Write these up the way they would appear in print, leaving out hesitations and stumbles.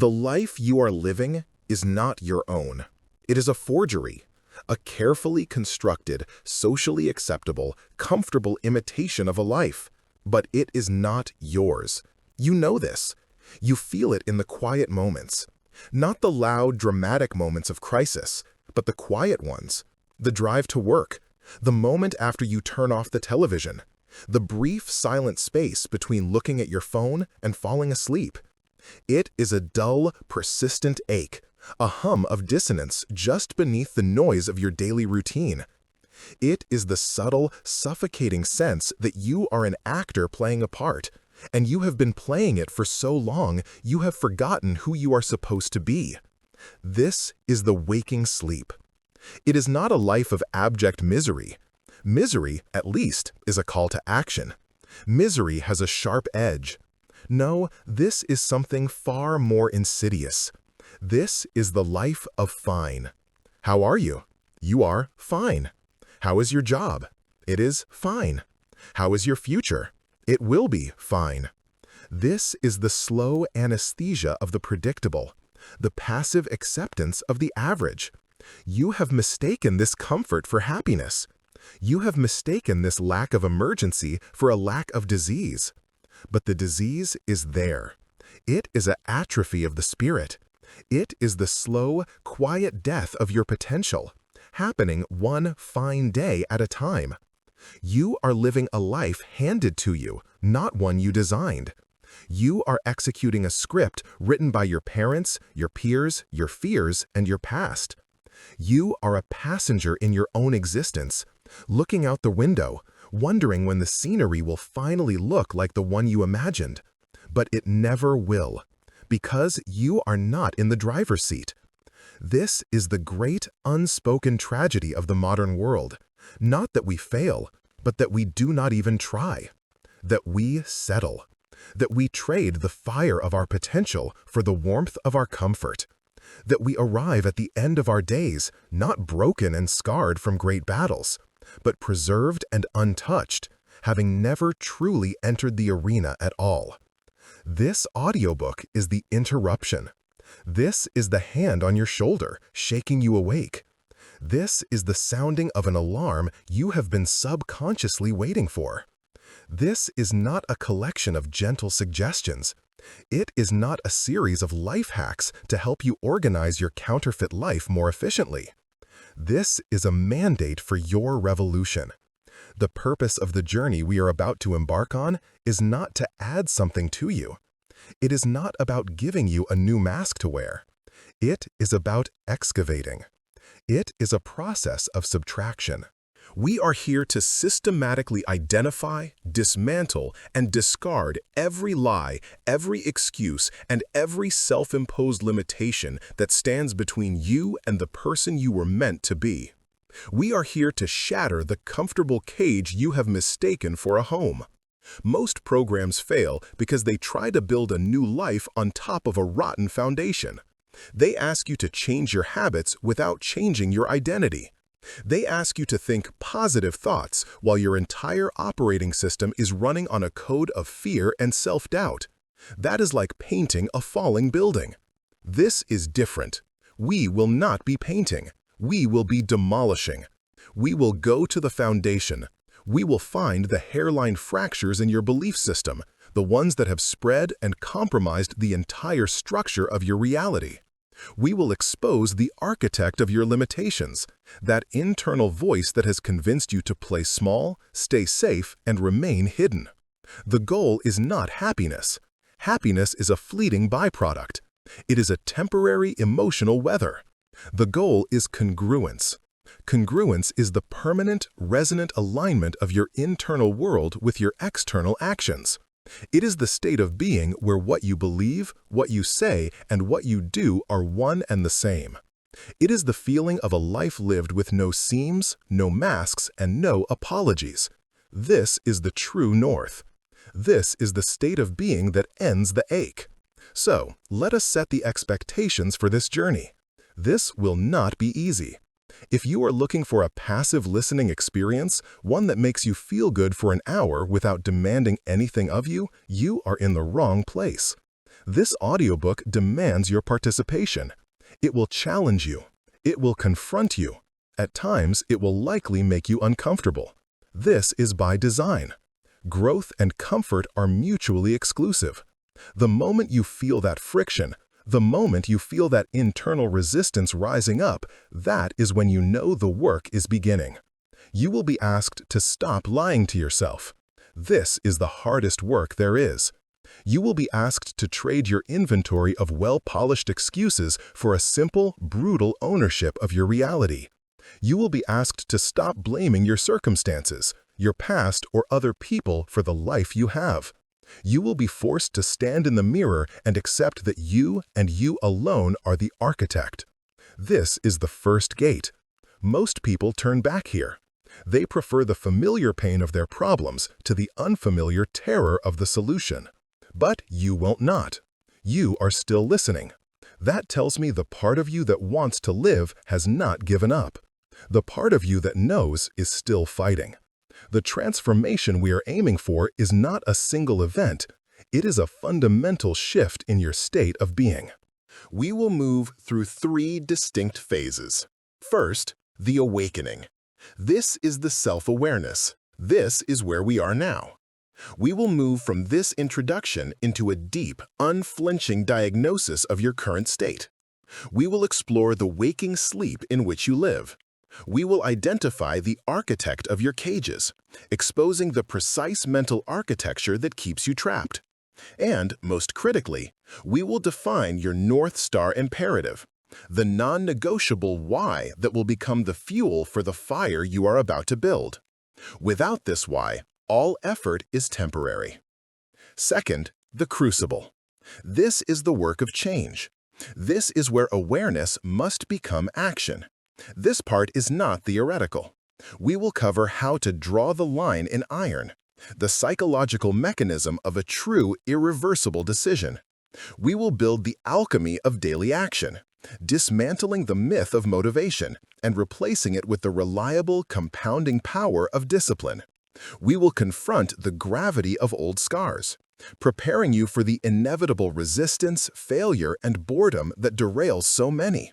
The life you are living is not your own. It is a forgery, a carefully constructed, socially acceptable, comfortable imitation of a life. But it is not yours. You know this. You feel it in the quiet moments. Not the loud, dramatic moments of crisis, but the quiet ones. The drive to work, the moment after you turn off the television, the brief, silent space between looking at your phone and falling asleep. It is a dull, persistent ache, a hum of dissonance just beneath the noise of your daily routine. It is the subtle, suffocating sense that you are an actor playing a part, and you have been playing it for so long you have forgotten who you are supposed to be. This is the waking sleep. It is not a life of abject misery. Misery, at least, is a call to action. Misery has a sharp edge. No, this is something far more insidious. This is the life of fine. How are you? You are fine. How is your job? It is fine. How is your future? It will be fine. This is the slow anesthesia of the predictable, the passive acceptance of the average. You have mistaken this comfort for happiness. You have mistaken this lack of emergency for a lack of disease. But the disease is there. It is an atrophy of the spirit. It is the slow, quiet death of your potential, happening one fine day at a time. You are living a life handed to you, not one you designed. You are executing a script written by your parents, your peers, your fears, and your past. You are a passenger in your own existence, looking out the window, wondering when the scenery will finally look like the one you imagined. But it never will, because you are not in the driver's seat. This is the great unspoken tragedy of the modern world. Not that we fail, but that we do not even try. That we settle. That we trade the fire of our potential for the warmth of our comfort. That we arrive at the end of our days not broken and scarred from great battles, but preserved and untouched, having never truly entered the arena at all. This audiobook is the interruption. This is the hand on your shoulder, shaking you awake. This is the sounding of an alarm you have been subconsciously waiting for. This is not a collection of gentle suggestions. It is not a series of life hacks to help you organize your counterfeit life more efficiently. This is a mandate for your revolution. The purpose of the journey we are about to embark on is not to add something to you. It is not about giving you a new mask to wear. It is about excavating. It is a process of subtraction. We are here to systematically identify, dismantle, and discard every lie, every excuse, and every self-imposed limitation that stands between you and the person you were meant to be. We are here to shatter the comfortable cage you have mistaken for a home. Most programs fail because they try to build a new life on top of a rotten foundation. They ask you to change your habits without changing your identity. They ask you to think positive thoughts while your entire operating system is running on a code of fear and self-doubt. That is like painting a falling building. This is different. We will not be painting. We will be demolishing. We will go to the foundation. We will find the hairline fractures in your belief system, the ones that have spread and compromised the entire structure of your reality. We will expose the architect of your limitations, that internal voice that has convinced you to play small, stay safe, and remain hidden. The goal is not happiness. Happiness is a fleeting byproduct. It is a temporary emotional weather. The goal is congruence. Congruence is the permanent, resonant alignment of your internal world with your external actions. It is the state of being where what you believe, what you say, and what you do are one and the same. It is the feeling of a life lived with no seams, no masks, and no apologies. This is the true north. This is the state of being that ends the ache. So, let us set the expectations for this journey. This will not be easy. If you are looking for a passive listening experience, one that makes you feel good for an hour without demanding anything of you, you are in the wrong place. This audiobook demands your participation. It will challenge you. It will confront you. At times, it will likely make you uncomfortable. This is by design. Growth and comfort are mutually exclusive. The moment you feel that friction, the moment you feel that internal resistance rising up, that is when you know the work is beginning. You will be asked to stop lying to yourself. This is the hardest work there is. You will be asked to trade your inventory of well-polished excuses for a simple, brutal ownership of your reality. You will be asked to stop blaming your circumstances, your past, or other people for the life you have. You will be forced to stand in the mirror and accept that you and you alone are the architect. This is the first gate. Most people turn back here. They prefer the familiar pain of their problems to the unfamiliar terror of the solution. But you won't not. You are still listening. That tells me the part of you that wants to live has not given up. The part of you that knows is still fighting. The transformation we are aiming for is not a single event. It is a fundamental shift in your state of being. We will move through 3 distinct phases. First, the awakening. This is the self-awareness. This is where we are now. We will move from this introduction into a deep, unflinching diagnosis of your current state. We will explore the waking sleep in which you live. We will identify the architect of your cages, exposing the precise mental architecture that keeps you trapped. And, most critically, we will define your North Star imperative, the non-negotiable why that will become the fuel for the fire you are about to build. Without this why, all effort is temporary. Second, the crucible. This is the work of change. This is where awareness must become action. This part is not theoretical. We will cover how to draw the line in iron, the psychological mechanism of a true, irreversible decision. We will build the alchemy of daily action, dismantling the myth of motivation and replacing it with the reliable, compounding power of discipline. We will confront the gravity of old scars, preparing you for the inevitable resistance, failure, and boredom that derails so many.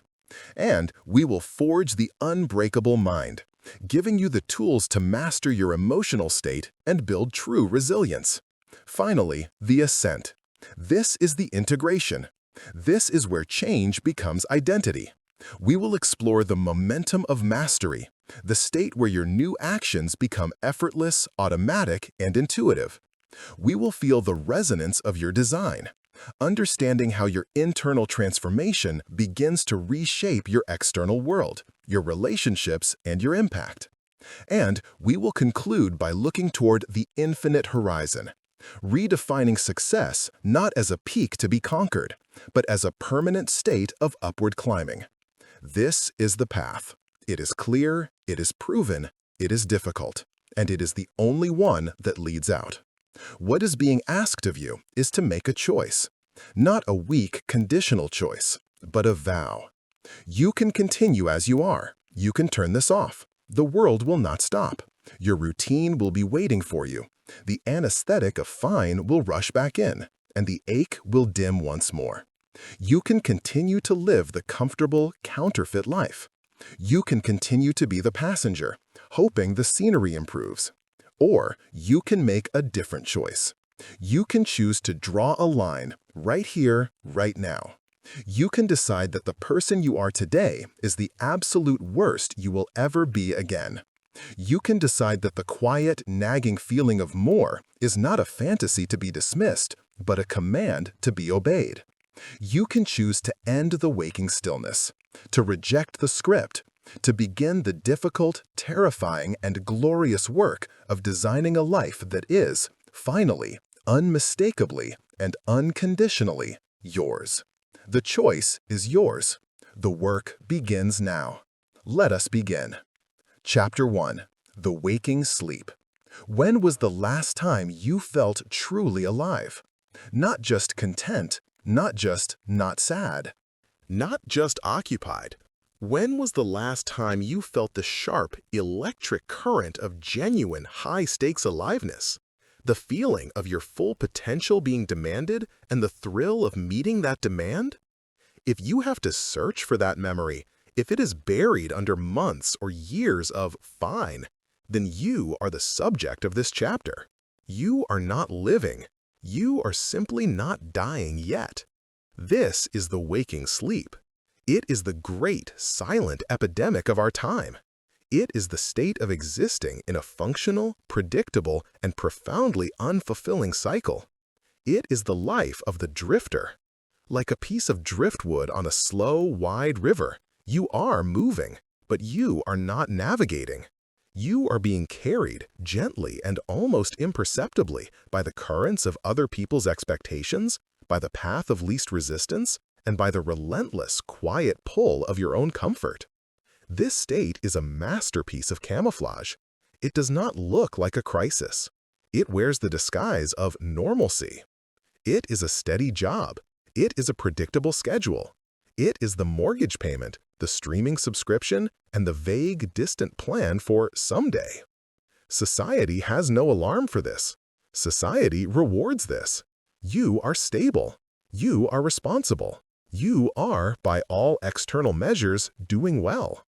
And we will forge the unbreakable mind, giving you the tools to master your emotional state and build true resilience. Finally, the ascent. This is the integration. This is where change becomes identity. We will explore the momentum of mastery, the state where your new actions become effortless, automatic, and intuitive. We will feel the resonance of your design, understanding how your internal transformation begins to reshape your external world, your relationships, and your impact. And we will conclude by looking toward the infinite horizon, redefining success not as a peak to be conquered, but as a permanent state of upward climbing. This is the path. It is clear, it is proven, it is difficult, and it is the only one that leads out. What is being asked of you is to make a choice, not a weak, conditional choice, but a vow. You can continue as you are. You can turn this off. The world will not stop. Your routine will be waiting for you. The anesthetic of fine will rush back in, and the ache will dim once more. You can continue to live the comfortable, counterfeit life. You can continue to be the passenger, hoping the scenery improves. Or you can make a different choice. You can choose to draw a line right here, right now. You can decide that the person you are today is the absolute worst you will ever be again. You can decide that the quiet, nagging feeling of more is not a fantasy to be dismissed, but a command to be obeyed. You can choose to end the waking stillness, to reject the script, to begin the difficult, terrifying, and glorious work of designing a life that is, finally, unmistakably, and unconditionally yours. The choice is yours. The work begins now. Let us begin. Chapter 1. The Waking Sleep. When was the last time you felt truly alive? Not just content, not just not sad, not just occupied. When was the last time you felt the sharp, electric current of genuine, high-stakes aliveness? The feeling of your full potential being demanded and the thrill of meeting that demand? If you have to search for that memory, if it is buried under months or years of fine, then you are the subject of this chapter. You are not living. You are simply not dying yet. This is the waking sleep. It is the great, silent epidemic of our time. It is the state of existing in a functional, predictable, and profoundly unfulfilling cycle. It is the life of the drifter. Like a piece of driftwood on a slow, wide river, you are moving, but you are not navigating. You are being carried gently and almost imperceptibly by the currents of other people's expectations, by the path of least resistance, and by the relentless, quiet pull of your own comfort. This state is a masterpiece of camouflage. It does not look like a crisis. It wears the disguise of normalcy. It is a steady job. It is a predictable schedule. It is the mortgage payment, the streaming subscription, and the vague, distant plan for someday. Society has no alarm for this. Society rewards this. You are stable. You are responsible. You are, by all external measures, doing well.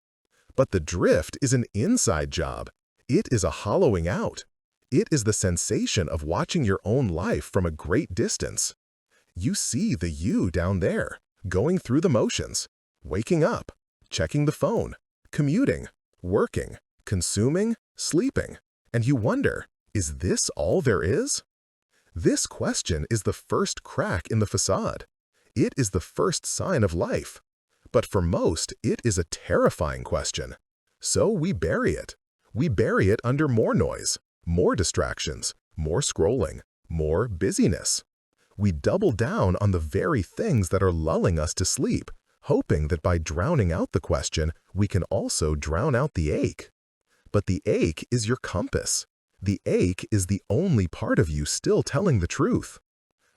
But the drift is an inside job. It is a hollowing out. It is the sensation of watching your own life from a great distance. You see the you down there, going through the motions, waking up, checking the phone, commuting, working, consuming, sleeping, and you wonder, is this all there is? This question is the first crack in the facade. It is the first sign of life. But for most, it is a terrifying question. So we bury it. We bury it under more noise, more distractions, more scrolling, more busyness. We double down on the very things that are lulling us to sleep, hoping that by drowning out the question, we can also drown out the ache. But the ache is your compass. The ache is the only part of you still telling the truth.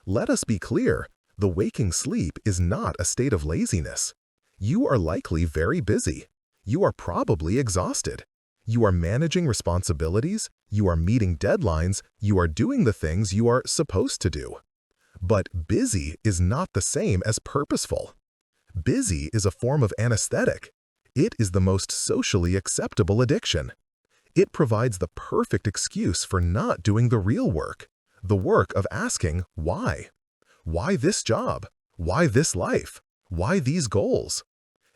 Let us be clear, the waking sleep is not a state of laziness. You are likely very busy. You are probably exhausted. You are managing responsibilities, you are meeting deadlines, you are doing the things you are supposed to do. But busy is not the same as purposeful. Busy is a form of anesthetic. It is the most socially acceptable addiction. It provides the perfect excuse for not doing the real work, the work of asking why. Why this job? Why this life? Why these goals?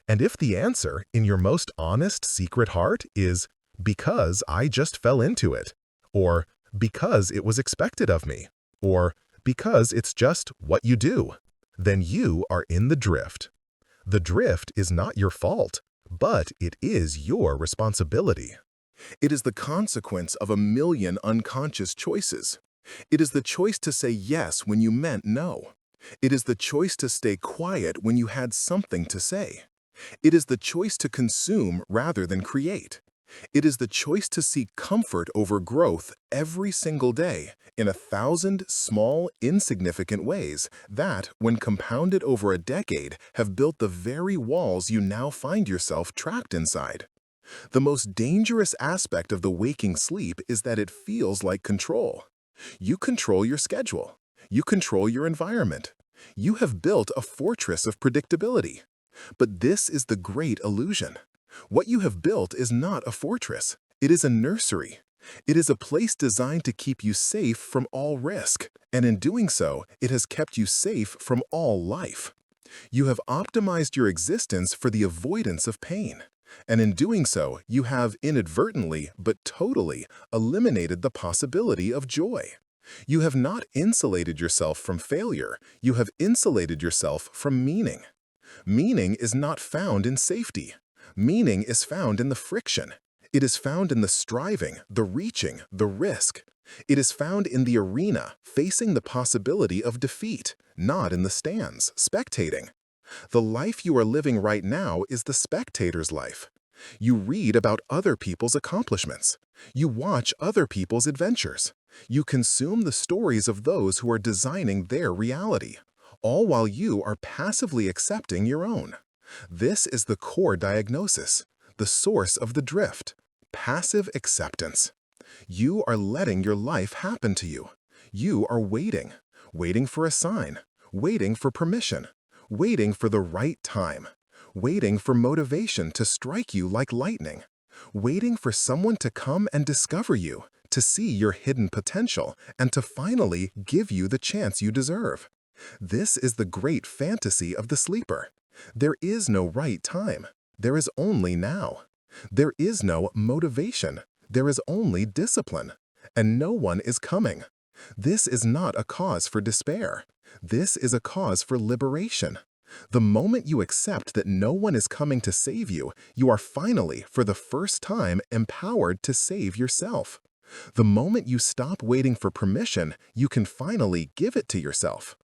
And if the answer, in your most honest, secret heart, is because I just fell into it, or because it was expected of me, or because it's just what you do, then you are in the drift. The drift is not your fault, but it is your responsibility. It is the consequence of a million unconscious choices. It is the choice to say yes when you meant no. It is the choice to stay quiet when you had something to say. It is the choice to consume rather than create. It is the choice to seek comfort over growth every single day in 1,000 small, insignificant ways that, when compounded over a decade, have built the very walls you now find yourself trapped inside. The most dangerous aspect of the waking sleep is that it feels like control. You control your schedule. You control your environment. You have built a fortress of predictability. But this is the great illusion. What you have built is not a fortress. It is a nursery. It is a place designed to keep you safe from all risk, and in doing so, it has kept you safe from all life. You have optimized your existence for the avoidance of pain, and in doing so, you have inadvertently but totally eliminated the possibility of joy. You have not insulated yourself from failure. You have insulated yourself from meaning. Meaning is not found in safety. Meaning is found in the friction. It is found in the striving, the reaching, the risk. It is found in the arena, facing the possibility of defeat, not in the stands, spectating. The life you are living right now is the spectator's life. You read about other people's accomplishments. You watch other people's adventures. You consume the stories of those who are designing their reality, all while you are passively accepting your own. This is the core diagnosis, the source of the drift: passive acceptance. You are letting your life happen to you. You are waiting, waiting for a sign, waiting for permission, waiting for the right time, waiting for motivation to strike you like lightning, waiting for someone to come and discover you, to see your hidden potential, and to finally give you the chance you deserve. This is the great fantasy of the sleeper. There is no right time. There is only now. There is no motivation. There is only discipline. And no one is coming. This is not a cause for despair. This is a cause for liberation. The moment you accept that no one is coming to save you, you are finally, for the first time, empowered to save yourself. The moment you stop waiting for permission, you can finally give it to yourself.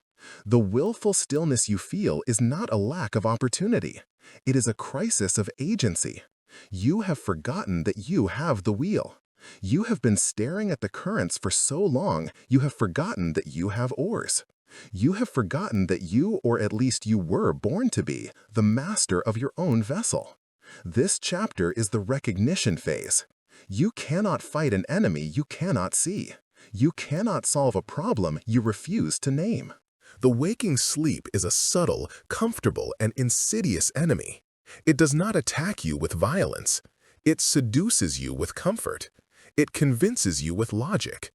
The willful stillness you feel is not a lack of opportunity. It is a crisis of agency. You have forgotten that you have the wheel. You have been staring at the currents for so long, you have forgotten that you have oars. You have forgotten that you, or at least you were born to be, the master of your own vessel. This chapter is the recognition phase. You cannot fight an enemy you cannot see. You cannot solve a problem you refuse to name. The waking sleep is a subtle, comfortable, and insidious enemy. It does not attack you with violence. It seduces you with comfort. It convinces you with logic.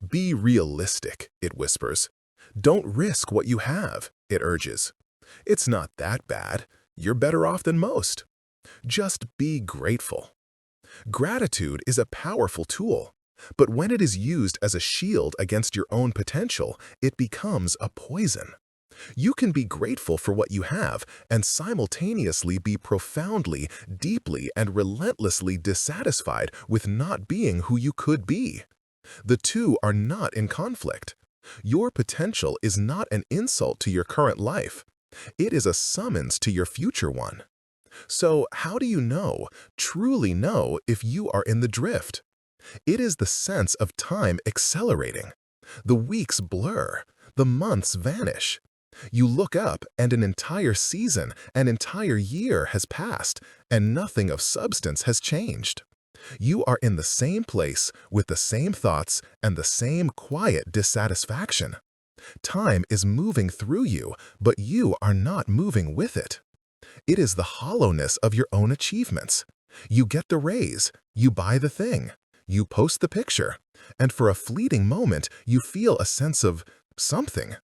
Be realistic, it whispers. Don't risk what you have, it urges. It's not that bad. You're better off than most. Just be grateful. Gratitude is a powerful tool, but when it is used as a shield against your own potential, it becomes a poison. You can be grateful for what you have and simultaneously be profoundly, deeply, and relentlessly dissatisfied with not being who you could be. The two are not in conflict. Your potential is not an insult to your current life. It is a summons to your future one. So how do you know, truly know, if you are in the drift? It is the sense of time accelerating. The weeks blur. The months vanish. You look up and an entire season, an entire year has passed, and nothing of substance has changed. You are in the same place with the same thoughts and the same quiet dissatisfaction. Time is moving through you, but you are not moving with it. It is the hollowness of your own achievements. You get the raise, you buy the thing, you post the picture, and for a fleeting moment you feel a sense of something.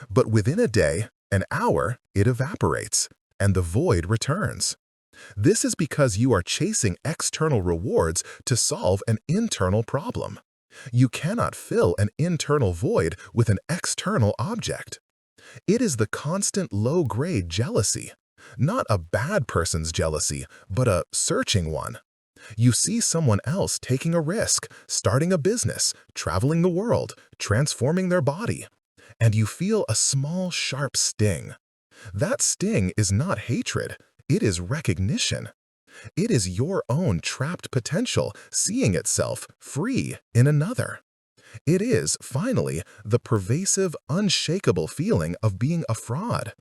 But within a day, an hour, it evaporates, and the void returns. This is because you are chasing external rewards to solve an internal problem. You cannot fill an internal void with an external object. It is the constant low-grade jealousy, not a bad person's jealousy, but a searching one. You see someone else taking a risk, starting a business, traveling the world, transforming their body, and you feel a small, sharp sting. That sting is not hatred, it is recognition. It is your own trapped potential seeing itself free in another. It is, finally, the pervasive, unshakable feeling of being a fraud,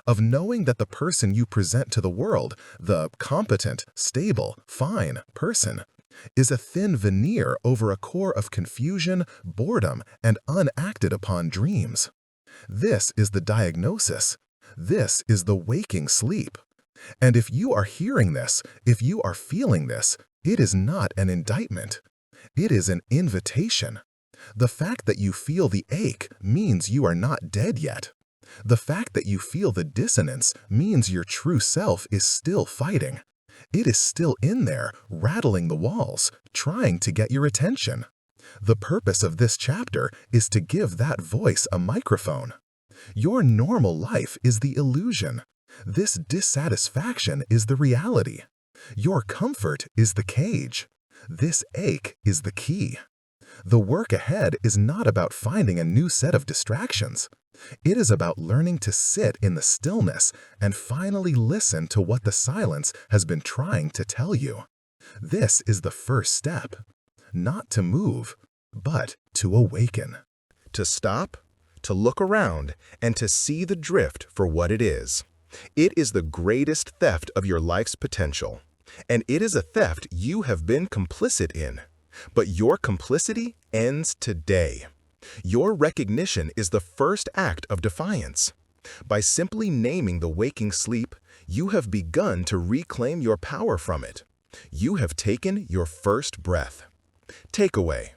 of knowing that the person you present to the world, the competent, stable, fine person, is a thin veneer over a core of confusion, boredom, and unacted upon dreams. This is the diagnosis. This is the waking sleep. And if you are hearing this, if you are feeling this, it is not an indictment. It is an invitation. The fact that you feel the ache means you are not dead yet. The fact that you feel the dissonance means your true self is still fighting. It is still in there, rattling the walls, trying to get your attention. The purpose of this chapter is to give that voice a microphone. Your normal life is the illusion. This dissatisfaction is the reality. Your comfort is the cage. This ache is the key. The work ahead is not about finding a new set of distractions. It is about learning to sit in the stillness and finally listen to what the silence has been trying to tell you. This is the first step. Not to move, but to awaken. To stop, to look around, and to see the drift for what it is. It is the greatest theft of your life's potential, and it is a theft you have been complicit in. But your complicity ends today. Your recognition is the first act of defiance. By simply naming the waking sleep, you have begun to reclaim your power from it. You have taken your first breath. Takeaway.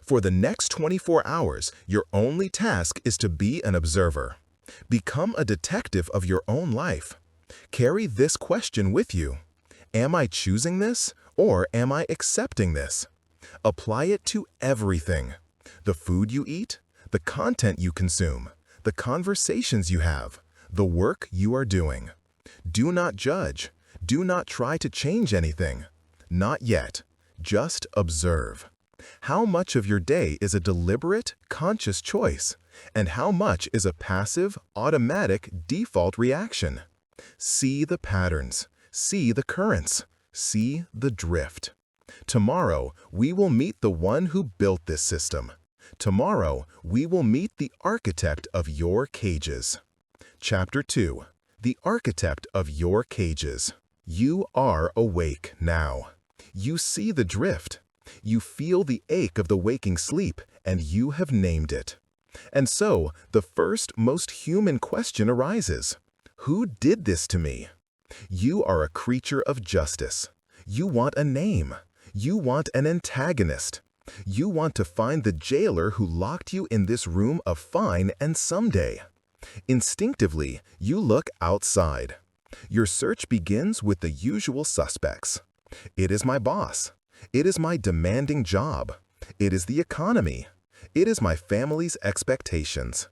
For the next 24 hours, your only task is to be an observer. Become a detective of your own life. Carry this question with you. Am I choosing this, or am I accepting this? Apply it to everything. The food you eat, the content you consume, the conversations you have, the work you are doing. Do not judge. Do not try to change anything. Not yet. Just observe. How much of your day is a deliberate, conscious choice, and how much is a passive, automatic, default reaction? See the patterns. See the currents. See the drift. Tomorrow, we will meet the one who built this system. Tomorrow, we will meet the architect of your cages. Chapter 2. The architect of your cages. You are awake now. You see the drift. You feel the ache of the waking sleep, and you have named it. And so, the first, most human question arises. Who did this to me? You are a creature of justice. You want a name. You want an antagonist. You want to find the jailer who locked you in this room of fine and someday. Instinctively, you look outside. Your search begins with the usual suspects. It is my boss. It is my demanding job. It is the economy. It is my family's expectations.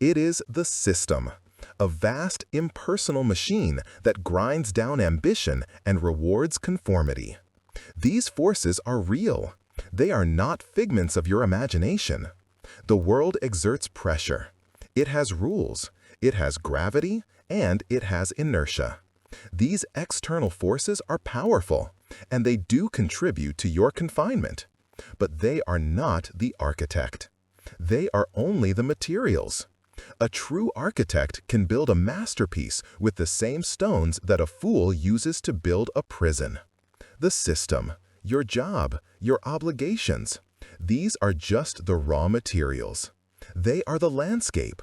It is the system, a vast, impersonal machine that grinds down ambition and rewards conformity. These forces are real. They are not figments of your imagination. The world exerts pressure. It has rules. It has gravity, and it has inertia. These external forces are powerful, and they do contribute to your confinement. But they are not the architect. They are only the materials. A true architect can build a masterpiece with the same stones that a fool uses to build a prison. The system, your job, your obligations, these are just the raw materials. They are the landscape.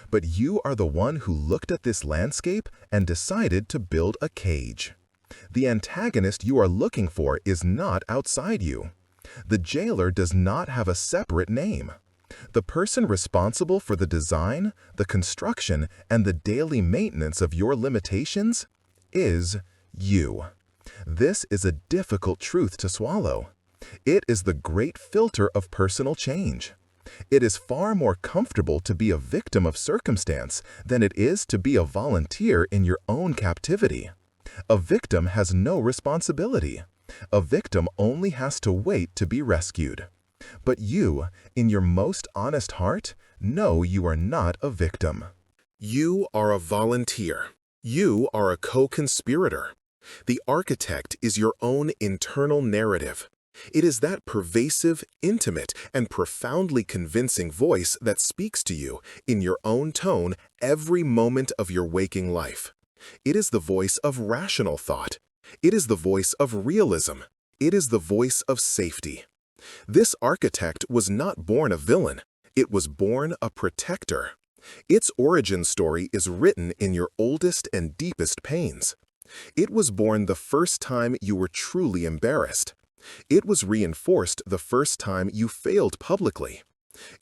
But you are the one who looked at this landscape and decided to build a cage. The antagonist you are looking for is not outside you. The jailer does not have a separate name. The person responsible for the design, the construction, and the daily maintenance of your limitations is you. This is a difficult truth to swallow. It is the great filter of personal change. It is far more comfortable to be a victim of circumstance than it is to be a volunteer in your own captivity. A victim has no responsibility. A victim only has to wait to be rescued. But you, in your most honest heart, know you are not a victim. You are a volunteer. You are a co-conspirator. The architect is your own internal narrative. It is that pervasive, intimate, and profoundly convincing voice that speaks to you in your own tone every moment of your waking life. It is the voice of rational thought. It is the voice of realism. It is the voice of safety. This architect was not born a villain. It was born a protector. Its origin story is written in your oldest and deepest pains. It was born the first time you were truly embarrassed. It was reinforced the first time you failed publicly.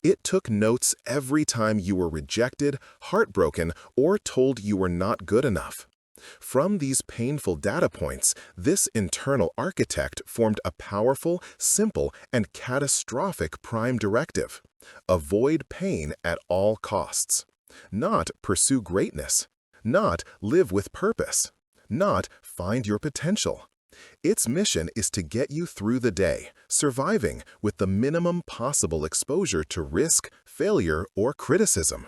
It took notes every time you were rejected, heartbroken, or told you were not good enough. From these painful data points, this internal architect formed a powerful, simple, and catastrophic prime directive. Avoid pain at all costs. Not pursue greatness. Not live with purpose. Not find your potential. Its mission is to get you through the day, surviving with the minimum possible exposure to risk, failure, or criticism.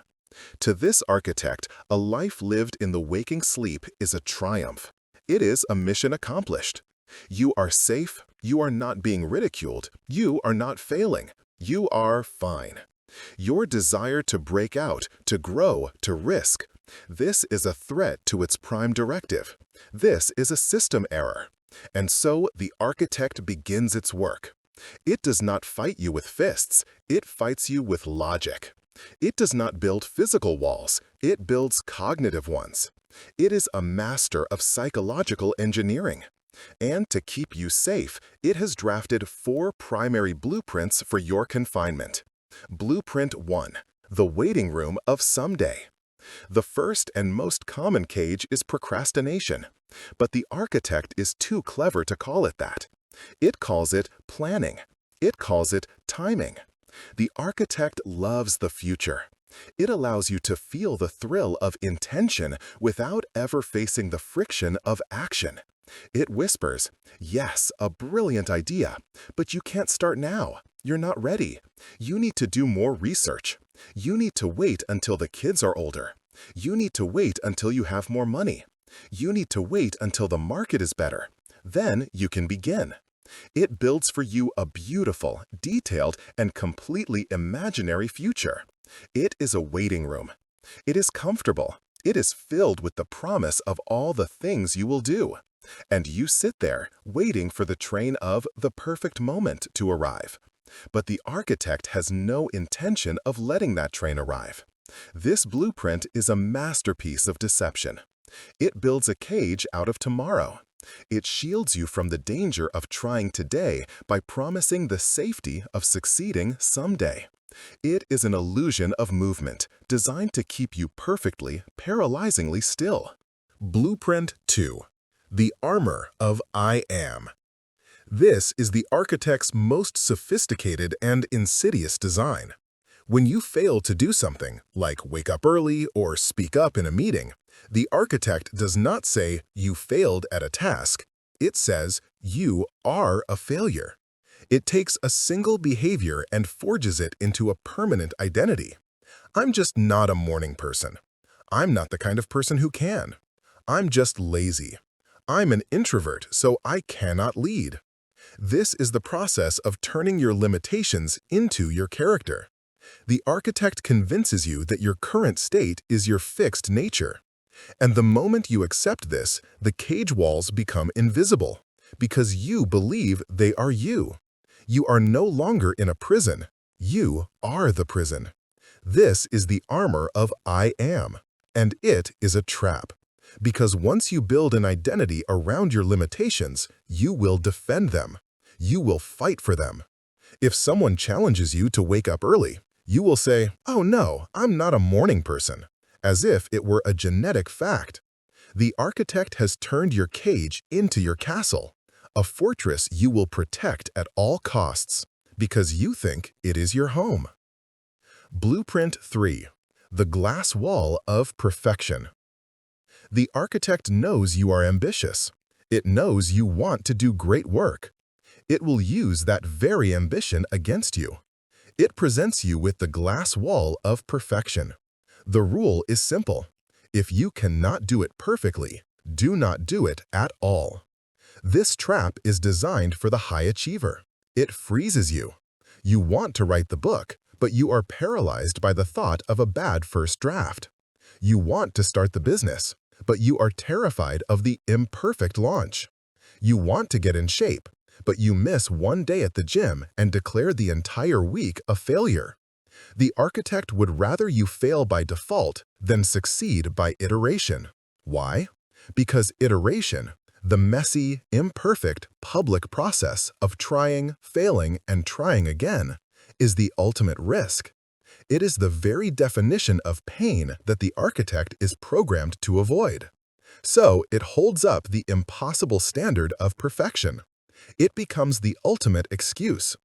To this architect, a life lived in the waking sleep is a triumph. It is a mission accomplished. You are safe, you are not being ridiculed, you are not failing, you are fine. Your desire to break out, to grow, to risk, this is a threat to its prime directive. This is a system error. And so the architect begins its work. It does not fight you with fists, it fights you with logic. It does not build physical walls, it builds cognitive ones. It is a master of psychological engineering. And to keep you safe, it has drafted 4 primary blueprints for your confinement. Blueprint 1. The waiting room of someday. The first and most common cage is procrastination, but the architect is too clever to call it that. It calls it planning. It calls it timing. The architect loves the future. It allows you to feel the thrill of intention without ever facing the friction of action. It whispers, yes, a brilliant idea, but you can't start now. You're not ready. You need to do more research. You need to wait until the kids are older. You need to wait until you have more money. You need to wait until the market is better. Then you can begin. It builds for you a beautiful, detailed, and completely imaginary future. It is a waiting room. It is comfortable. It is filled with the promise of all the things you will do. And you sit there, waiting for the train of the perfect moment to arrive. But the architect has no intention of letting that train arrive. This blueprint is a masterpiece of deception. It builds a cage out of tomorrow. It shields you from the danger of trying today by promising the safety of succeeding someday. It is an illusion of movement designed to keep you perfectly, paralyzingly still. Blueprint 2. The armor of I am. This is the architect's most sophisticated and insidious design. When you fail to do something, like wake up early or speak up in a meeting, the architect does not say you failed at a task. It says you are a failure. It takes a single behavior and forges it into a permanent identity. I'm just not a morning person. I'm not the kind of person who can. I'm just lazy. I'm an introvert, so I cannot lead. This is the process of turning your limitations into your character. The architect convinces you that your current state is your fixed nature. And the moment you accept this, the cage walls become invisible, because you believe they are you. You are no longer in a prison. You are the prison. This is the armor of I am, and it is a trap. Because once you build an identity around your limitations, you will defend them. You will fight for them. If someone challenges you to wake up early, you will say, "Oh no, I'm not a morning person," as if it were a genetic fact. The architect has turned your cage into your castle, a fortress you will protect at all costs, because you think it is your home. Blueprint 3. The glass wall of perfection. The architect knows you are ambitious. It knows you want to do great work. It will use that very ambition against you. It presents you with the glass wall of perfection. The rule is simple. If you cannot do it perfectly, do not do it at all. This trap is designed for the high achiever. It freezes you. You want to write the book, but you are paralyzed by the thought of a bad first draft. You want to start the business, but you are terrified of the imperfect launch. You want to get in shape, but you miss one day at the gym and declare the entire week a failure. The architect would rather you fail by default than succeed by iteration. Why? Because iteration, the messy, imperfect, public process of trying, failing, and trying again, is the ultimate risk. It is the very definition of pain that the architect is programmed to avoid. So it holds up the impossible standard of perfection. It becomes the ultimate excuse.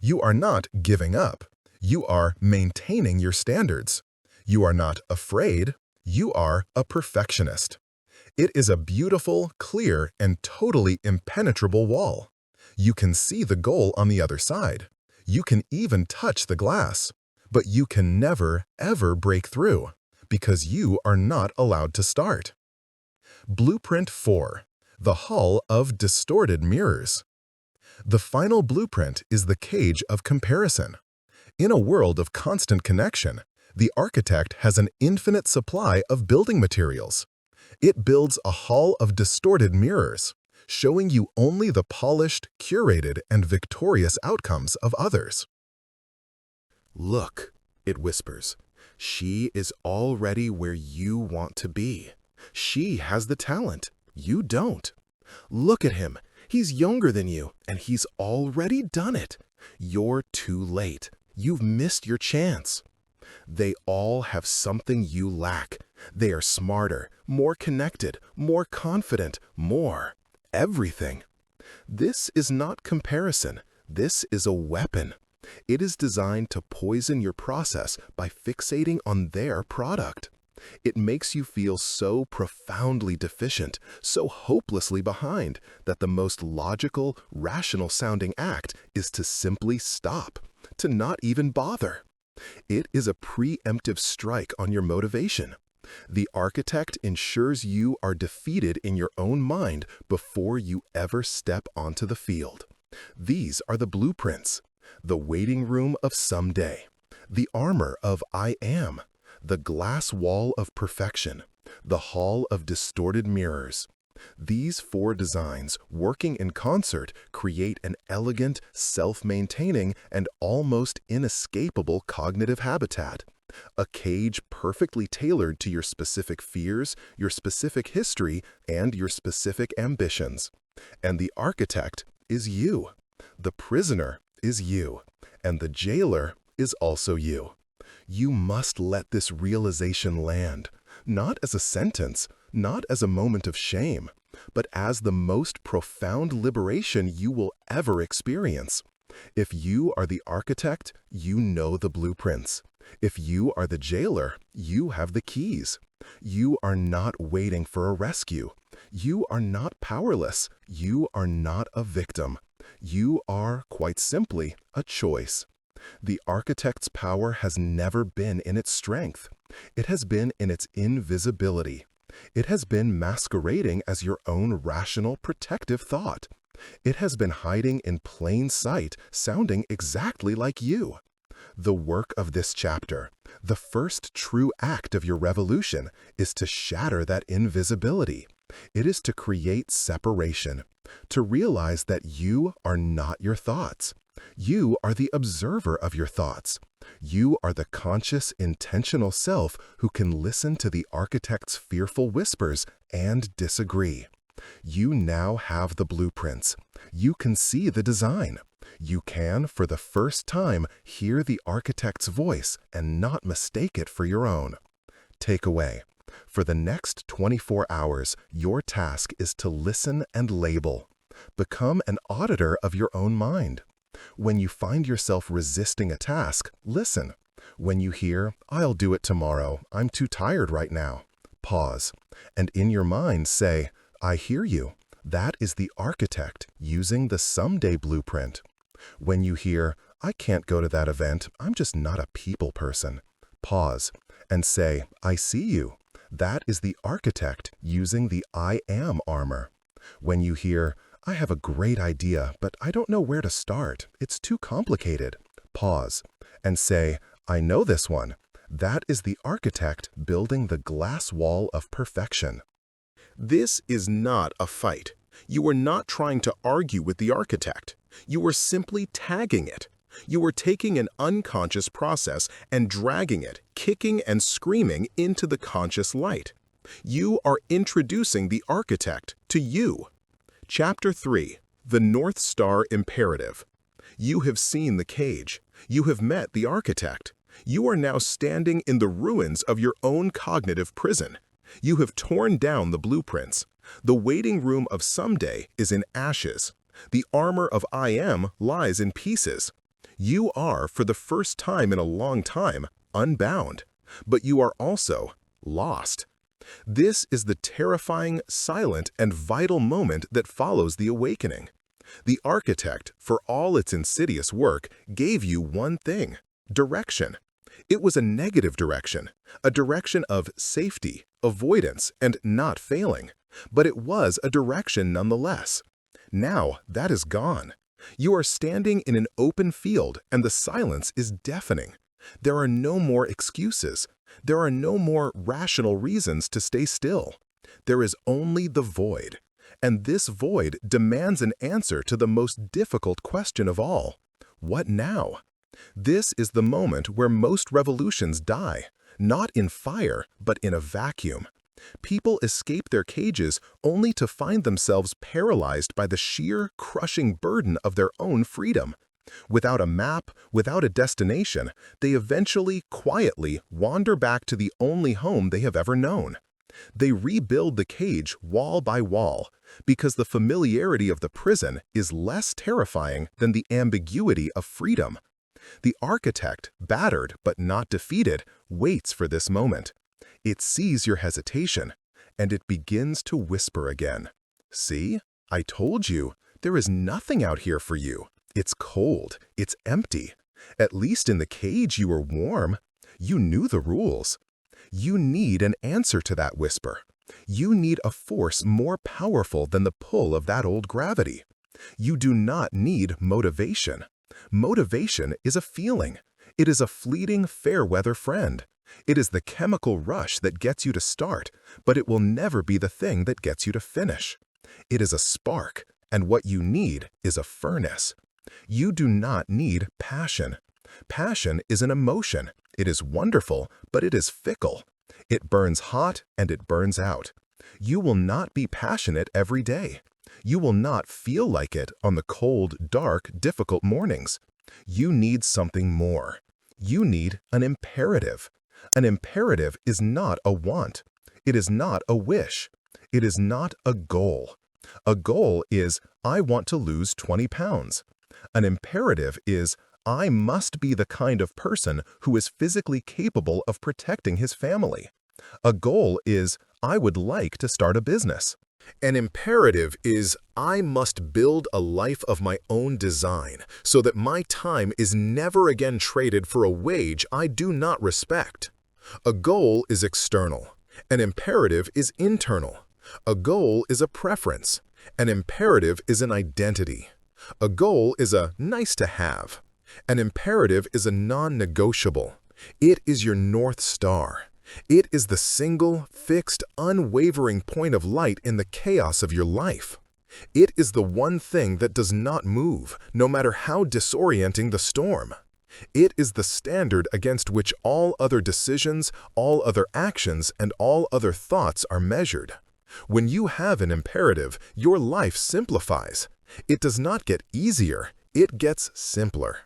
You are not giving up. You are maintaining your standards. You are not afraid. You are a perfectionist. It is a beautiful, clear, and totally impenetrable wall. You can see the goal on the other side. You can even touch the glass. But you can never, ever break through, because you are not allowed to start. Blueprint 4. The hull of distorted mirrors. The final blueprint is the cage of comparison. In a world of constant connection, the architect has an infinite supply of building materials. It builds a hull of distorted mirrors, showing you only the polished, curated, and victorious outcomes of others. Look, it whispers. She is already where you want to be. She has the talent. You don't. Look at him. He's younger than you, and he's already done it. You're too late. You've missed your chance. They all have something you lack. They are smarter, more connected, more confident, more everything. This is not comparison. This is a weapon. It is designed to poison your process by fixating on their product. It makes you feel so profoundly deficient, so hopelessly behind, that the most logical, rational-sounding act is to simply stop, to not even bother. It is a preemptive strike on your motivation. The architect ensures you are defeated in your own mind before you ever step onto the field. These are the blueprints: the waiting room of someday, the armor of I am, the glass wall of perfection, the hall of distorted mirrors. These four designs, working in concert, create an elegant, self-maintaining, and almost inescapable cognitive habitat. A cage perfectly tailored to your specific fears, your specific history, and your specific ambitions. And the architect is you. The prisoner is you. And the jailer is also you. You must let this realization land, not as a sentence, not as a moment of shame, but as the most profound liberation you will ever experience. If you are the architect, you know the blueprints. If you are the jailer, you have the keys. You are not waiting for a rescue. You are not powerless. You are not a victim. You are, quite simply, a choice. The architect's power has never been in its strength. It has been in its invisibility. It has been masquerading as your own rational, protective thought. It has been hiding in plain sight, sounding exactly like you. The work of this chapter, the first true act of your revolution, is to shatter that invisibility. It is to create separation, to realize that you are not your thoughts. You are the observer of your thoughts. You are the conscious, intentional self who can listen to the architect's fearful whispers and disagree. You now have the blueprints. You can see the design. You can, for the first time, hear the architect's voice and not mistake it for your own. Takeaway: for the next 24 hours, your task is to listen and label. Become an auditor of your own mind. When you find yourself resisting a task, listen. When you hear, "I'll do it tomorrow, I'm too tired right now," pause, and in your mind say, "I hear you." That is the architect using the someday blueprint. When you hear, "I can't go to that event, I'm just not a people person," pause and say, "I see you." That is the architect using the I am armor. When you hear, "I have a great idea, but I don't know where to start. It's too complicated," pause and say, "I know this one." That is the architect building the glass wall of perfection. This is not a fight. You are not trying to argue with the architect. You are simply tagging it. You are taking an unconscious process and dragging it, kicking and screaming, into the conscious light. You are introducing the architect to you. Chapter 3: The North Star Imperative. You have seen the cage. You have met the architect. You are now standing in the ruins of your own cognitive prison. You have torn down the blueprints. The waiting room of someday is in ashes. The armor of I am lies in pieces. You are, for the first time in a long time, unbound. But you are also lost. This is the terrifying, silent, and vital moment that follows the awakening. The architect, for all its insidious work, gave you one thing: direction. It was a negative direction, a direction of safety, avoidance, and not failing. But it was a direction nonetheless. Now that is gone. You are standing in an open field, and the silence is deafening. There are no more excuses. There are no more rational reasons to stay still. There is only the void. And this void demands an answer to the most difficult question of all. What now? This is the moment where most revolutions die, not in fire, but in a vacuum. People escape their cages only to find themselves paralyzed by the sheer, crushing burden of their own freedom. Without a map, without a destination, they eventually, quietly, wander back to the only home they have ever known. They rebuild the cage wall by wall, because the familiarity of the prison is less terrifying than the ambiguity of freedom. The architect, battered but not defeated, waits for this moment. It sees your hesitation, and it begins to whisper again. See? I told you, there is nothing out here for you. It's cold, it's empty. At least in the cage you were warm. You knew the rules. You need an answer to that whisper. You need a force more powerful than the pull of that old gravity. You do not need motivation. Motivation is a feeling. It is a fleeting, fair-weather friend. It is the chemical rush that gets you to start, but it will never be the thing that gets you to finish. It is a spark, and what you need is a furnace. You do not need passion. Passion is an emotion. It is wonderful, but it is fickle. It burns hot and it burns out. You will not be passionate every day. You will not feel like it on the cold, dark, difficult mornings. You need something more. You need an imperative. An imperative is not a want. It is not a wish. It is not a goal. A goal is, I want to lose 20 pounds. An imperative is, I must be the kind of person who is physically capable of protecting his family. A goal is, I would like to start a business. An imperative is, I must build a life of my own design so that my time is never again traded for a wage I do not respect. A goal is external. An imperative is internal. A goal is a preference. An imperative is an identity. A goal is a nice to have. An imperative is a non-negotiable. It is your North Star. It is the single, fixed, unwavering point of light in the chaos of your life. It is the one thing that does not move, no matter how disorienting the storm. It is the standard against which all other decisions, all other actions, and all other thoughts are measured. When you have an imperative, your life simplifies. It does not get easier, it gets simpler.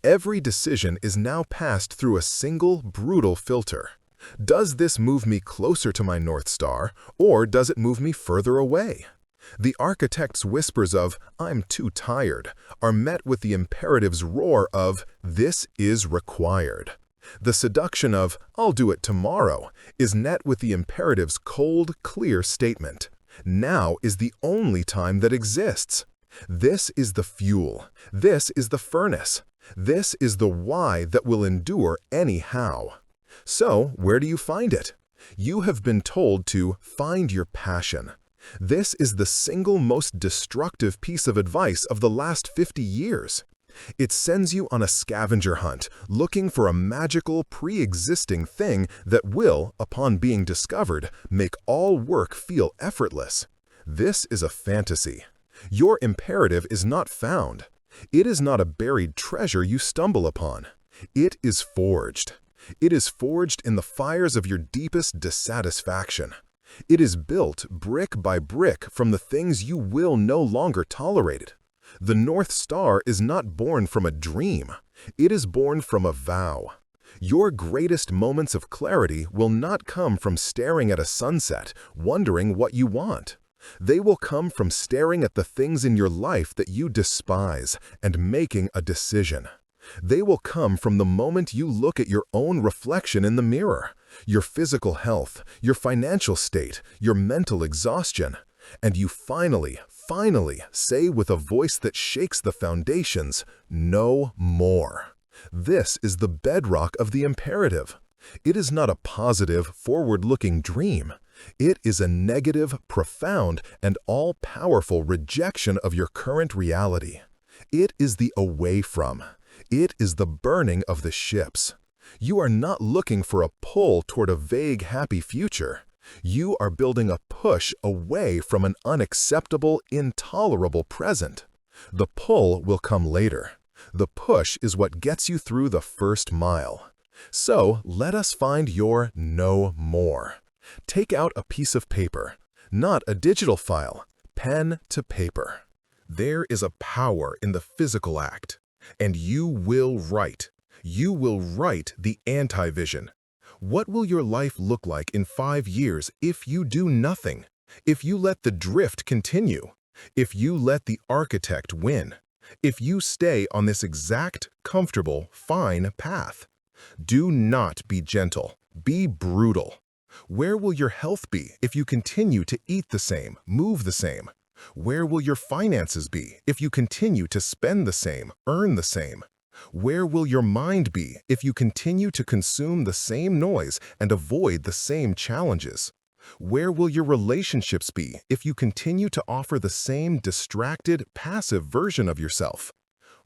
Every decision is now passed through a single, brutal filter. Does this move me closer to my North Star, or does it move me further away? The architect's whispers of, I'm too tired, are met with the imperative's roar of, this is required. The seduction of, I'll do it tomorrow, is met with the imperative's cold, clear statement. Now is the only time that exists. This is the fuel. This is the furnace. This is the why that will endure anyhow. So, where do you find it? You have been told to find your passion. This is the single most destructive piece of advice of the last 50 years. It sends you on a scavenger hunt, looking for a magical, pre-existing thing that will, upon being discovered, make all work feel effortless. This is a fantasy. Your imperative is not found. It is not a buried treasure you stumble upon. It is forged. It is forged in the fires of your deepest dissatisfaction. It is built brick by brick from the things you will no longer tolerate. The North Star is not born from a dream. It is born from a vow. Your greatest moments of clarity will not come from staring at a sunset, wondering what you want. They will come from staring at the things in your life that you despise and making a decision. They will come from the moment you look at your own reflection in the mirror, your physical health, your financial state, your mental exhaustion, and you finally say with a voice that shakes the foundations, no more. This is the bedrock of the imperative. It is not a positive, forward-looking dream. It is a negative, profound, and all-powerful rejection of your current reality. It is the away from. It is the burning of the ships. You are not looking for a pull toward a vague, happy future. You are building a push away from an unacceptable, intolerable present. The pull will come later. The push is what gets you through the first mile. So let us find your no more. Take out a piece of paper, not a digital file, pen to paper. There is a power in the physical act, and you will write. You will write the anti-vision. What will your life look like in 5 years if you do nothing? If you let the drift continue? If you let the architect win? If you stay on this exact, comfortable, fine path? Do not be gentle. Be brutal. Where will your health be if you continue to eat the same, move the same? Where will your finances be if you continue to spend the same, earn the same? Where will your mind be if you continue to consume the same noise and avoid the same challenges? Where will your relationships be if you continue to offer the same distracted, passive version of yourself?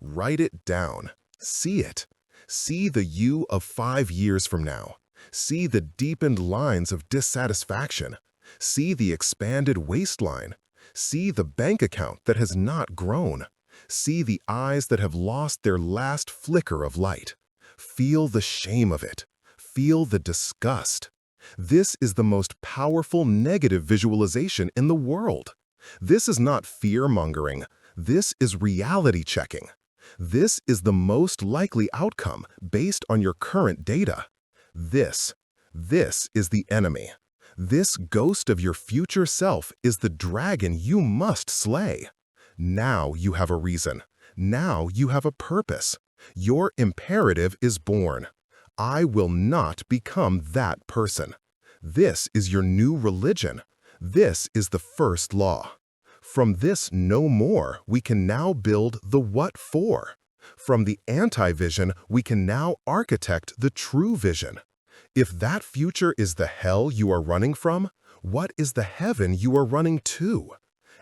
Write it down. See it. See the you of 5 years from now. See the deepened lines of dissatisfaction. See the expanded waistline. See the bank account that has not grown. See the eyes that have lost their last flicker of light. Feel the shame of it. Feel the disgust. This is the most powerful negative visualization in the world. This is not fear-mongering. This is reality checking. This is the most likely outcome based on your current data. This is the enemy. This ghost of your future self is the dragon you must slay. Now you have a reason. Now you have a purpose. Your imperative is born. I will not become that person. This is your new religion. This is the first law. From this no more, we can now build the what for. From the anti-vision, we can now architect the true vision. If that future is the hell you are running from, what is the heaven you are running to?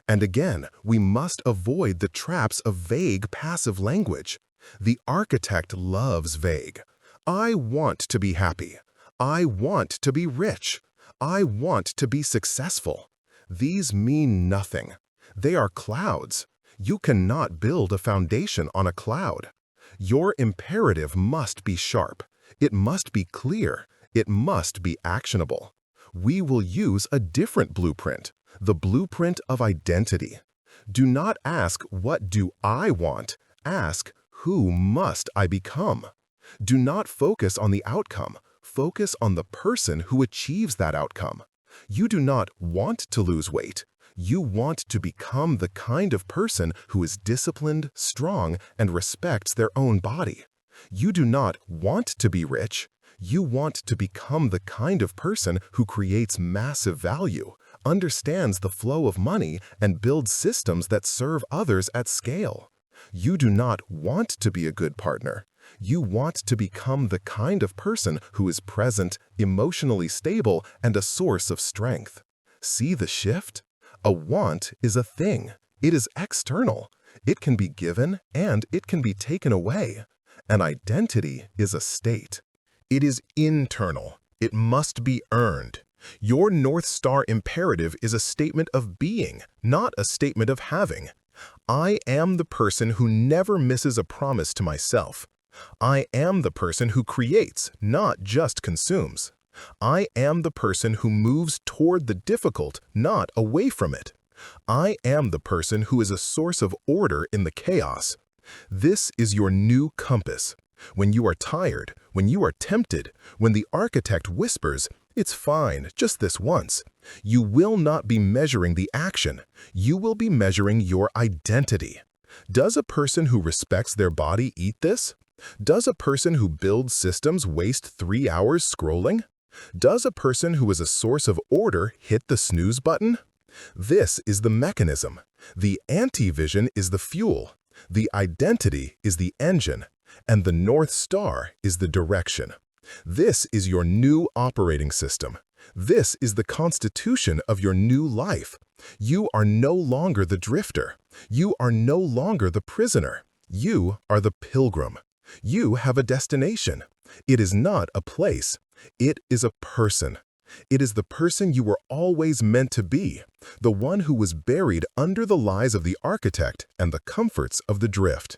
And again, we must avoid the traps of vague passive language. The architect loves vague. I want to be happy. I want to be rich. I want to be successful. These mean nothing. They are clouds. You cannot build a foundation on a cloud. Your imperative must be sharp. It must be clear. It must be actionable. We will use a different blueprint, the blueprint of identity. Do not ask, what do I want? Ask, who must I become? Do not focus on the outcome. Focus on the person who achieves that outcome. You do not want to lose weight. You want to become the kind of person who is disciplined, strong, and respects their own body. You do not want to be rich. You want to become the kind of person who creates massive value, understands the flow of money, and builds systems that serve others at scale. You do not want to be a good partner. You want to become the kind of person who is present, emotionally stable, and a source of strength. See the shift? A want is a thing. It is external. It can be given and it can be taken away. An identity is a state. It is internal. It must be earned. Your North Star imperative is a statement of being, not a statement of having. I am the person who never misses a promise to myself. I am the person who creates, not just consumes. I am the person who moves toward the difficult, not away from it. I am the person who is a source of order in the chaos. This is your new compass. When you are tired, when you are tempted, when the architect whispers, "It's fine, just this once," you will not be measuring the action. You will be measuring your identity. Does a person who respects their body eat this? Does a person who builds systems waste 3 hours scrolling? Does a person who is a source of order hit the snooze button? This is the mechanism. The anti-vision is the fuel. The identity is the engine. And the North Star is the direction. This is your new operating system. This is the constitution of your new life. You are no longer the drifter. You are no longer the prisoner. You are the pilgrim. You have a destination. It is not a place. It is a person. It is the person you were always meant to be, the one who was buried under the lies of the architect and the comforts of the drift.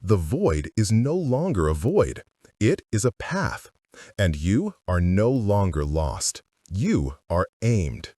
The void is no longer a void. It is a path. And you are no longer lost. You are aimed.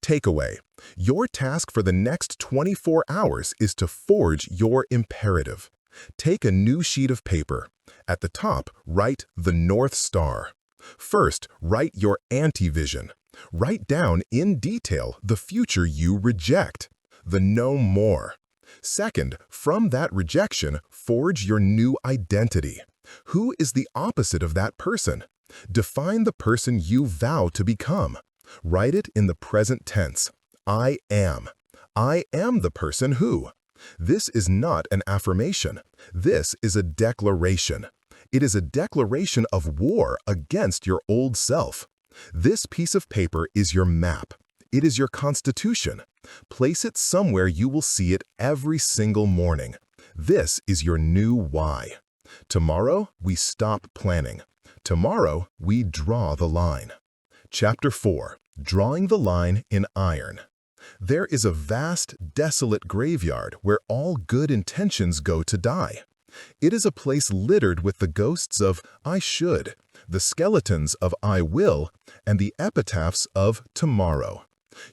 Takeaway: your task for the next 24 hours is to forge your imperative. Take a new sheet of paper. At the top, write the North Star. First, write your anti-vision. Write down in detail the future you reject, the no more. Second, from that rejection, forge your new identity. Who is the opposite of that person? Define the person you vow to become. Write it in the present tense. I am. I am the person who. This is not an affirmation. This is a declaration. It is a declaration of war against your old self. This piece of paper is your map. It is your constitution. Place it somewhere you will see it every single morning. This is your new why. Tomorrow, we stop planning. Tomorrow, we draw the line. Chapter 4. Drawing the Line in Iron. There is a vast, desolate graveyard where all good intentions go to die. It is a place littered with the ghosts of I should, the skeletons of I will, and the epitaphs of tomorrow.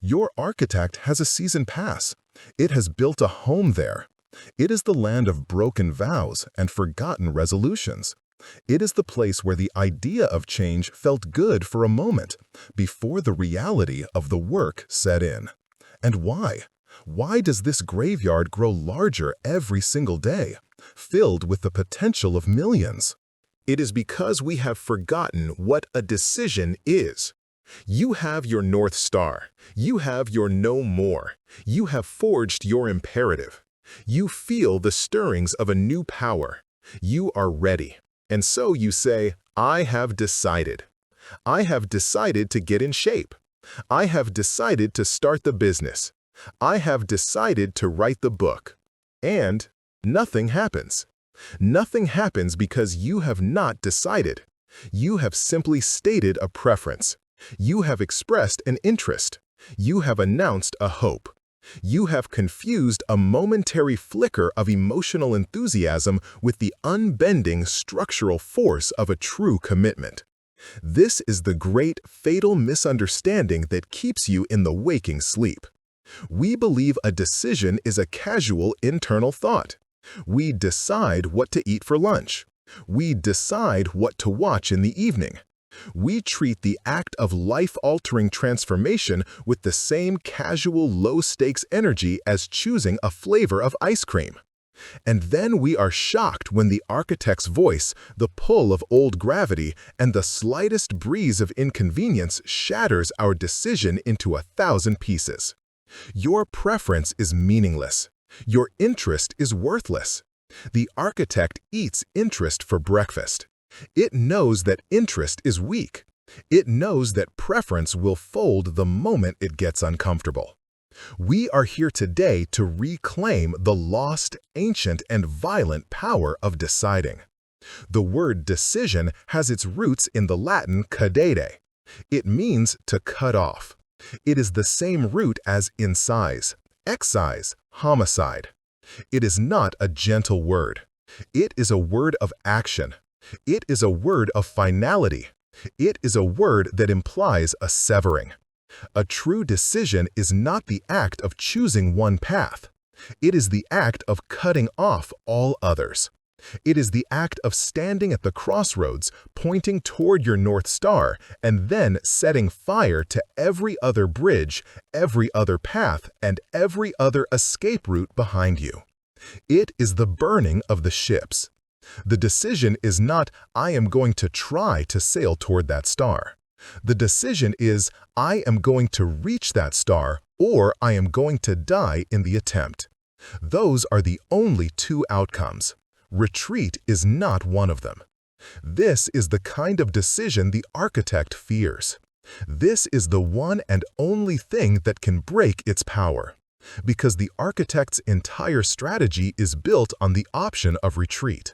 Your architect has a season pass. It has built a home there. It is the land of broken vows and forgotten resolutions. It is the place where the idea of change felt good for a moment before the reality of the work set in. And why? Why does this graveyard grow larger every single day, filled with the potential of millions? It is because we have forgotten what a decision is. You have your North Star. You have your no more. You have forged your imperative. You feel the stirrings of a new power. You are ready. And so you say, I have decided. I have decided to get in shape. I have decided to start the business. I have decided to write the book. And nothing happens. Nothing happens because you have not decided. You have simply stated a preference. You have expressed an interest. You have announced a hope. You have confused a momentary flicker of emotional enthusiasm with the unbending structural force of a true commitment. This is the great, fatal misunderstanding that keeps you in the waking sleep. We believe a decision is a casual internal thought. We decide what to eat for lunch. We decide what to watch in the evening. We treat the act of life-altering transformation with the same casual, low-stakes energy as choosing a flavor of ice cream. And then we are shocked when the architect's voice, the pull of old gravity, and the slightest breeze of inconvenience shatters our decision into 1,000 pieces. Your preference is meaningless. Your interest is worthless. The architect eats interest for breakfast. It knows that interest is weak. It knows that preference will fold the moment it gets uncomfortable. We are here today to reclaim the lost, ancient, and violent power of deciding. The word decision has its roots in the Latin cadere. It means to cut off. It is the same root as incise, excise, homicide. It is not a gentle word. It is a word of action. It is a word of finality. It is a word that implies a severing. A true decision is not the act of choosing one path. It is the act of cutting off all others. It is the act of standing at the crossroads, pointing toward your North Star, and then setting fire to every other bridge, every other path, and every other escape route behind you. It is the burning of the ships. The decision is not, I am going to try to sail toward that star. The decision is, I am going to reach that star, or I am going to die in the attempt. Those are the only two outcomes. Retreat is not one of them. This is the kind of decision the architect fears. This is the one and only thing that can break its power, because the architect's entire strategy is built on the option of retreat.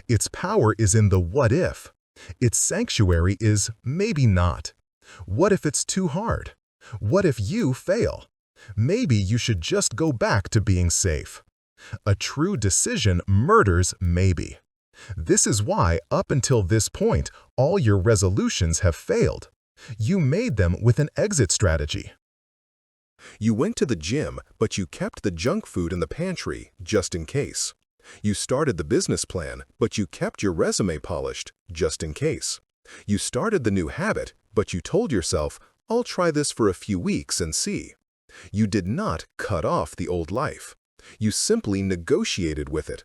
Its power is in the what if. Its sanctuary is maybe not. What if it's too hard? What if you fail? Maybe you should just go back to being safe. A true decision murders maybe. This is why, up until this point, all your resolutions have failed. You made them with an exit strategy. You went to the gym, but you kept the junk food in the pantry, just in case. You started the business plan, but you kept your resume polished, just in case. You started the new habit, but you told yourself, I'll try this for a few weeks and see. You did not cut off the old life. You simply negotiated with it.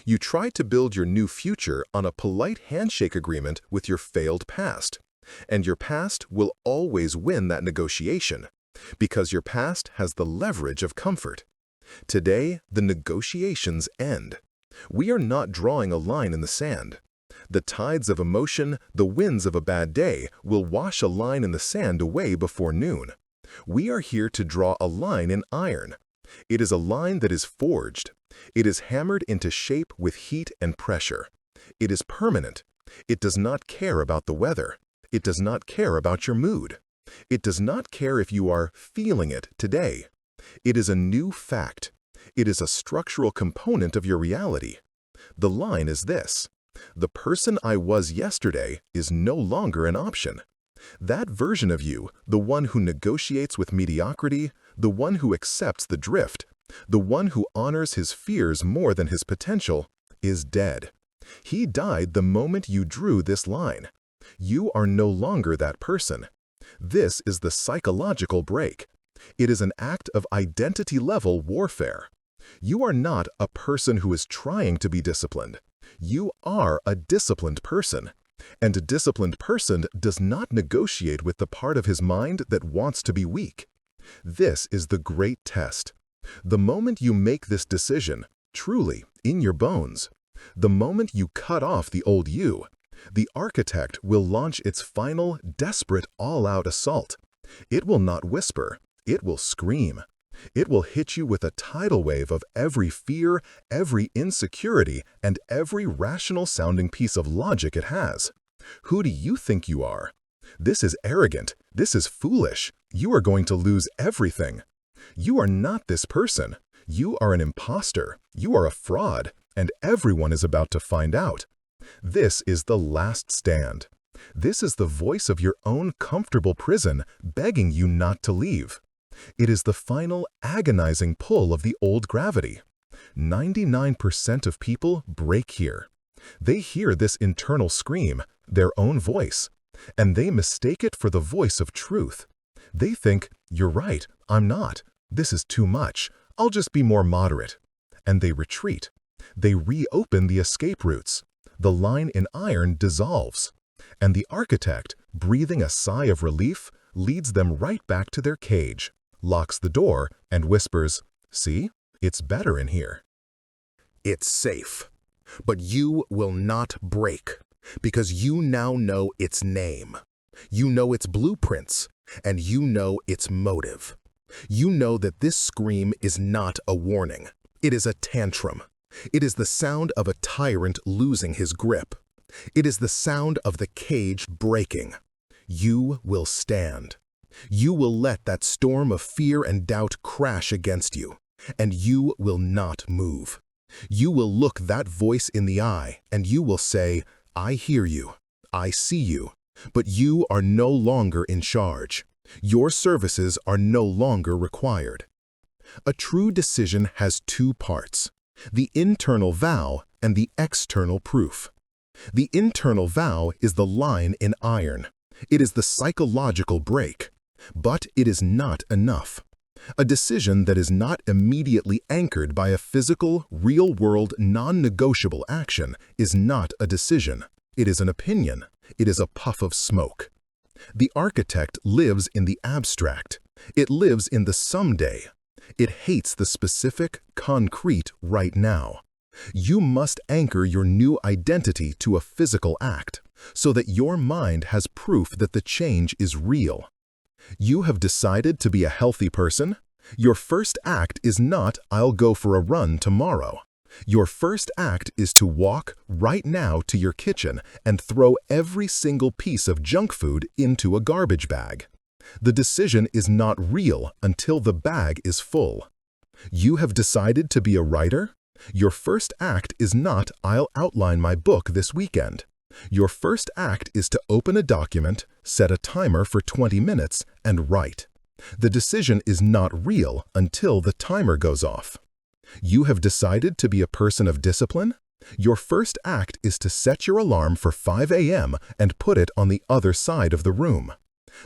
You tried to build your new future on a polite handshake agreement with your failed past. And your past will always win that negotiation, because your past has the leverage of comfort. Today, the negotiations end. We are not drawing a line in the sand. The tides of emotion, the winds of a bad day, will wash a line in the sand away before noon. We are here to draw a line in iron. It is a line that is forged. It is hammered into shape with heat and pressure. It is permanent. It does not care about the weather. It does not care about your mood. It does not care if you are feeling it today. It is a new fact. It is a structural component of your reality. The line is this: the person I was yesterday is no longer an option. That version of you, the one who negotiates with mediocrity, the one who accepts the drift, the one who honors his fears more than his potential, is dead. He died the moment you drew this line. You are no longer that person. This is the psychological break. It is an act of identity-level warfare. You are not a person who is trying to be disciplined. You are a disciplined person. And a disciplined person does not negotiate with the part of his mind that wants to be weak. This is the great test. The moment you make this decision, truly, in your bones, the moment you cut off the old you, the architect will launch its final, desperate, all-out assault. It will not whisper. It will scream. It will hit you with a tidal wave of every fear, every insecurity, and every rational-sounding piece of logic it has. Who do you think you are? This is arrogant. This is foolish. You are going to lose everything. You are not this person. You are an imposter. You are a fraud, and everyone is about to find out. This is the last stand. This is the voice of your own comfortable prison begging you not to leave. It is the final agonizing pull of the old gravity. 99% of people break here. They hear this internal scream, their own voice, and they mistake it for the voice of truth. They think, you're right, I'm not. This is too much. I'll just be more moderate. And they retreat. They reopen the escape routes. The line in iron dissolves. And the architect, breathing a sigh of relief, leads them right back to their cage, locks the door, and whispers, see, it's better in here. It's safe. But you will not break, because you now know its name. You know its blueprints, and you know its motive. You know that this scream is not a warning. It is a tantrum. It is the sound of a tyrant losing his grip. It is the sound of the cage breaking. You will stand. You will let that storm of fear and doubt crash against you, and you will not move. You will look that voice in the eye, and you will say, I hear you, I see you, but you are no longer in charge. Your services are no longer required. A true decision has two parts: the internal vow and the external proof. The internal vow is the line in iron. It is the psychological break. But it is not enough. A decision that is not immediately anchored by a physical, real-world, non-negotiable action is not a decision. It is an opinion. It is a puff of smoke. The architect lives in the abstract. It lives in the someday. It hates the specific, concrete right now. You must anchor your new identity to a physical act, so that your mind has proof that the change is real. You have decided to be a healthy person? Your first act is not, I'll go for a run tomorrow. Your first act is to walk right now to your kitchen and throw every single piece of junk food into a garbage bag. The decision is not real until the bag is full. You have decided to be a writer? Your first act is not, "I'll outline my book this weekend." Your first act is to open a document, set a timer for 20 minutes, and write. The decision is not real until the timer goes off. You have decided to be a person of discipline? Your first act is to set your alarm for 5 a.m. and put it on the other side of the room.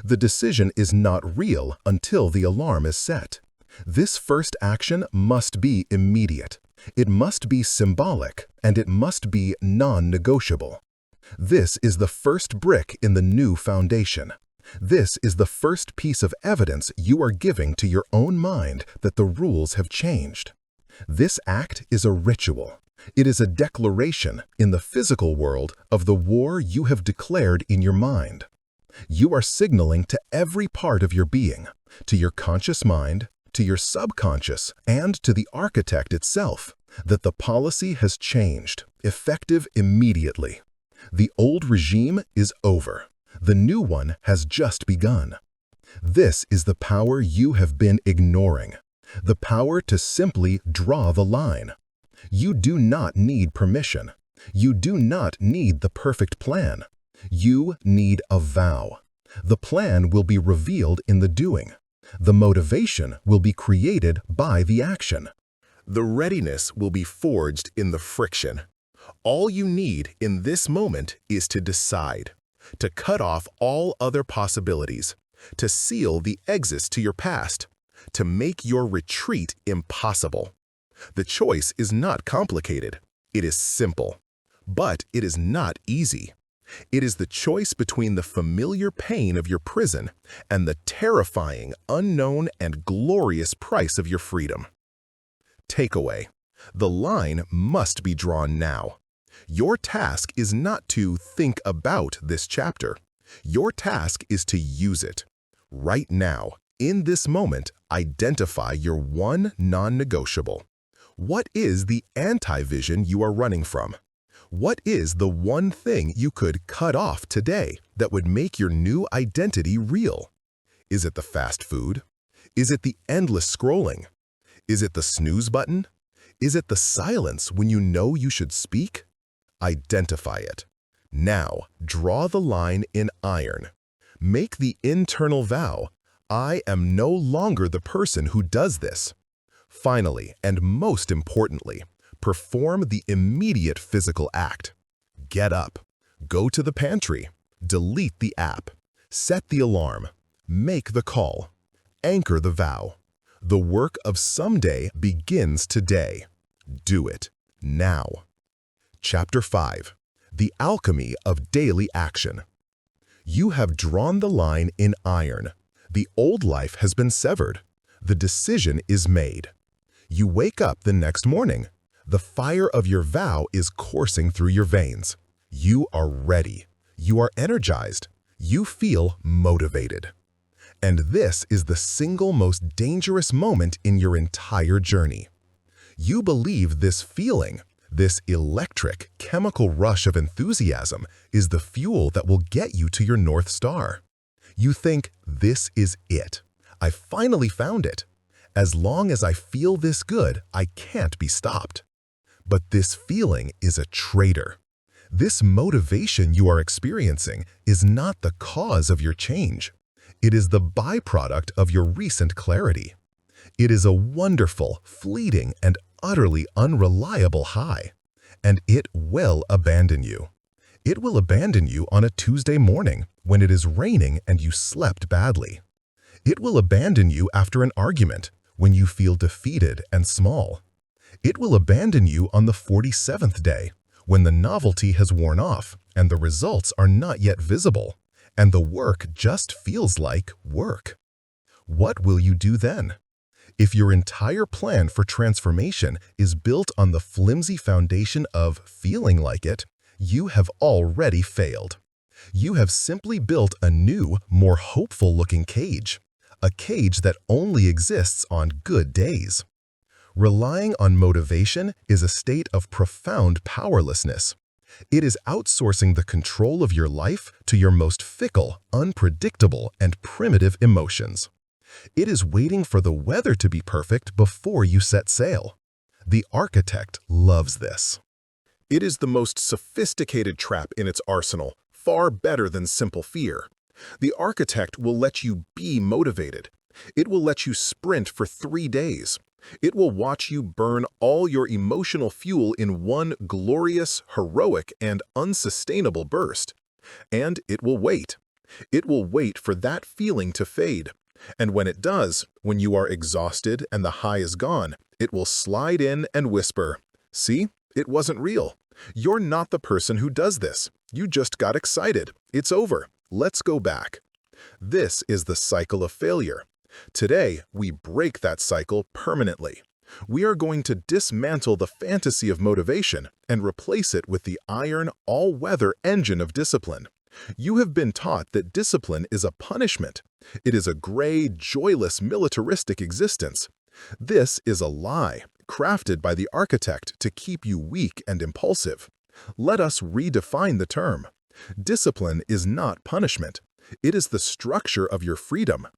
The decision is not real until the alarm is set. This first action must be immediate. It must be symbolic, and it must be non-negotiable. This is the first brick in the new foundation. This is the first piece of evidence you are giving to your own mind that the rules have changed. This act is a ritual. It is a declaration in the physical world of the war you have declared in your mind. You are signaling to every part of your being, to your conscious mind, to your subconscious, and to the architect itself, that the policy has changed, effective immediately. The old regime is over. The new one has just begun. This is the power you have been ignoring. The power to simply draw the line. You do not need permission. You do not need the perfect plan. You need a vow. The plan will be revealed in the doing. The motivation will be created by the action. The readiness will be forged in the friction. All you need in this moment is to decide, to cut off all other possibilities, to seal the exits to your past, to make your retreat impossible. The choice is not complicated. It is simple. But it is not easy. It is the choice between the familiar pain of your prison and the terrifying, unknown, and glorious price of your freedom. Takeaway: the line must be drawn now. Your task is not to think about this chapter. Your task is to use it. Right now, in this moment, identify your one non-negotiable. What is the anti-vision you are running from? What is the one thing you could cut off today that would make your new identity real? Is it the fast food? Is it the endless scrolling? Is it the snooze button? Is it the silence when you know you should speak? Identify it. Now, draw the line in iron. Make the internal vow, "I am no longer the person who does this." Finally, and most importantly, perform the immediate physical act. Get up. Go to the pantry. Delete the app. Set the alarm. Make the call. Anchor the vow. The work of someday begins today. Do it now. Chapter 5. The Alchemy of Daily Action. You have drawn the line in iron. The old life has been severed. The decision is made. You wake up the next morning. The fire of your vow is coursing through your veins. You are ready. You are energized. You feel motivated. And this is the single most dangerous moment in your entire journey. You believe this feeling, this electric, chemical rush of enthusiasm, is the fuel that will get you to your North Star. You think, "This is it. I finally found it. As long as I feel this good, I can't be stopped." But this feeling is a traitor. This motivation you are experiencing is not the cause of your change. It is the byproduct of your recent clarity. It is a wonderful, fleeting, and utterly unreliable high, and it will abandon you. It will abandon you on a Tuesday morning when it is raining and you slept badly. It will abandon you after an argument when you feel defeated and small. It will abandon you on the 47th day when the novelty has worn off and the results are not yet visible, and the work just feels like work. What will you do then? If your entire plan for transformation is built on the flimsy foundation of feeling like it, you have already failed. You have simply built a new, more hopeful-looking cage, a cage that only exists on good days. Relying on motivation is a state of profound powerlessness. It is outsourcing the control of your life to your most fickle, unpredictable, and primitive emotions. It is waiting for the weather to be perfect before you set sail. The architect loves this. It is the most sophisticated trap in its arsenal, far better than simple fear. The architect will let you be motivated. It will let you sprint for 3 days. It will watch you burn all your emotional fuel in one glorious, heroic, and unsustainable burst. And it will wait. It will wait for that feeling to fade. And when it does, when you are exhausted and the high is gone, it will slide in and whisper, "See, it wasn't real. You're not the person who does this. You just got excited. It's over. Let's go back." This is the cycle of failure. Today, we break that cycle permanently. We are going to dismantle the fantasy of motivation and replace it with the iron, all-weather engine of discipline. You have been taught that discipline is a punishment. It is a gray, joyless, militaristic existence. This is a lie, crafted by the architect to keep you weak and impulsive. Let us redefine the term. Discipline is not punishment. It is the structure of your freedom.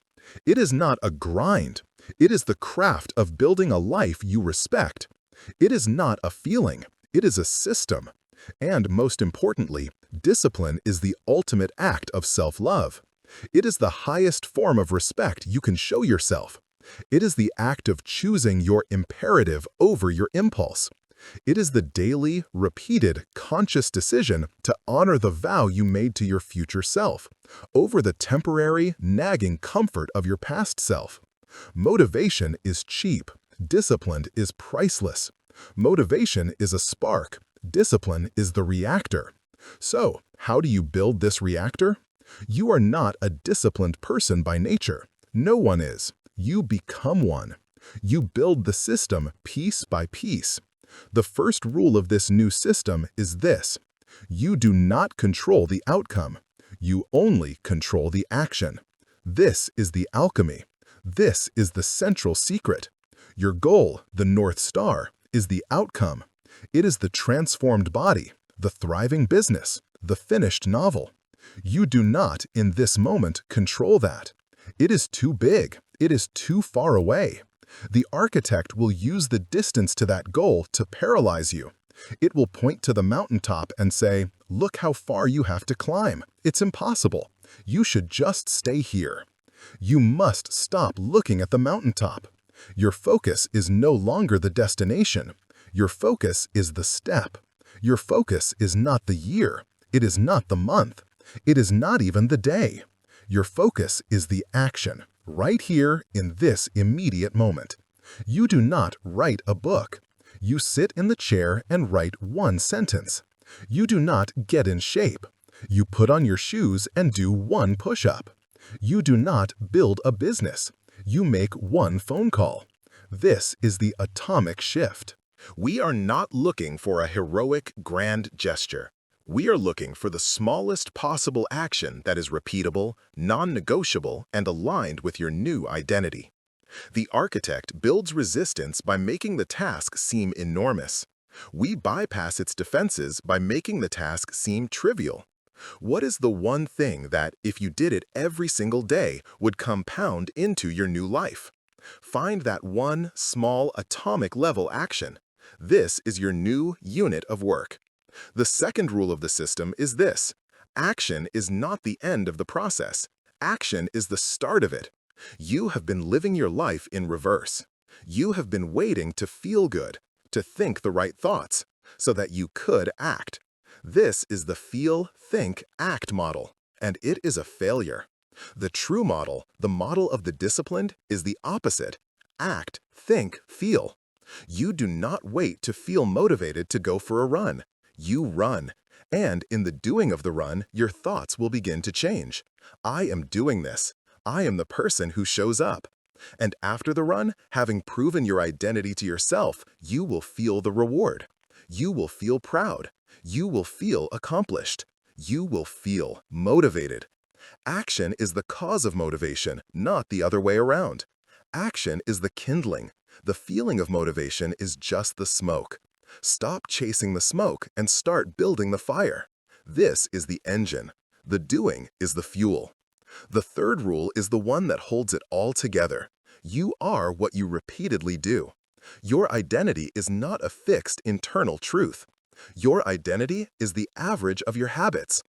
It is not a grind. It is the craft of building a life you respect. It is not a feeling. It is a system. And most importantly, discipline is the ultimate act of self-love. It is the highest form of respect you can show yourself. It is the act of choosing your imperative over your impulse. It is the daily, repeated, conscious decision to honor the vow you made to your future self, over the temporary, nagging comfort of your past self. Motivation is cheap. Discipline is priceless. Motivation is a spark. Discipline is the reactor. So, how do you build this reactor? You are not a disciplined person by nature. No one is. You become one. You build the system piece by piece. The first rule of this new system is this: you do not control the outcome. You only control the action. This is the alchemy. This is the central secret. Your goal, the North Star, is the outcome. It is the transformed body, the thriving business, the finished novel. You do not, in this moment, control that. It is too big. It is too far away. The architect will use the distance to that goal to paralyze you. It will point to the mountaintop and say, "Look how far you have to climb. It's impossible. You should just stay here." You must stop looking at the mountaintop. Your focus is no longer the destination. Your focus is the step. Your focus is not the year. It is not the month. It is not even the day. Your focus is the action, right here in this immediate moment. You do not write a book. You sit in the chair and write one sentence. You do not get in shape. You put on your shoes and do one push-up. You do not build a business. You make one phone call. This is the atomic shift. We are not looking for a heroic, grand gesture. We are looking for the smallest possible action that is repeatable, non-negotiable, and aligned with your new identity. The architect builds resistance by making the task seem enormous. We bypass its defenses by making the task seem trivial. What is the one thing that, if you did it every single day, would compound into your new life? Find that one small atomic-level action. This is your new unit of work. The second rule of the system is this: action is not the end of the process. Action is the start of it. You have been living your life in reverse. You have been waiting to feel good, to think the right thoughts, so that you could act. This is the feel, think, act model, and it is a failure. The true model, the model of the disciplined, is the opposite: act, think, feel. You do not wait to feel motivated to go for a run. You run. And in the doing of the run, your thoughts will begin to change. I am doing this. I am the person who shows up. And after the run, having proven your identity to yourself, you will feel the reward. You will feel proud. You will feel accomplished. You will feel motivated. Action is the cause of motivation, not the other way around. Action is the kindling. The feeling of motivation is just the smoke. Stop chasing the smoke and start building the fire. This is the engine. The doing is the fuel. The third rule is the one that holds it all together. You are what you repeatedly do. Your identity is not a fixed internal truth. Your identity is the average of your habits.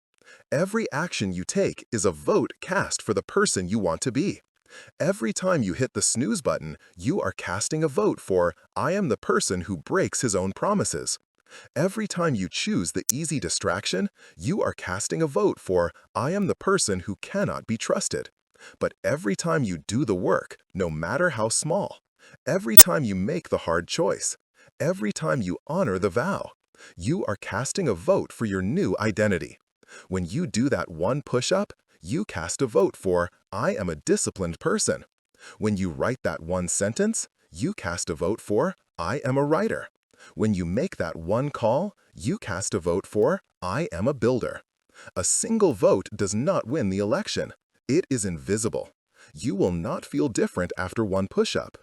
Every action you take is a vote cast for the person you want to be. Every time you hit the snooze button, you are casting a vote for, I am the person who breaks his own promises. Every time you choose the easy distraction, you are casting a vote for, I am the person who cannot be trusted. But every time you do the work, no matter how small, every time you make the hard choice, every time you honor the vow, you are casting a vote for your new identity. When you do that one push-up, you cast a vote for, I am a disciplined person. When you write that one sentence, you cast a vote for, I am a writer. When you make that one call, you cast a vote for, I am a builder. A single vote does not win the election. It is invisible. You will not feel different after one push-up.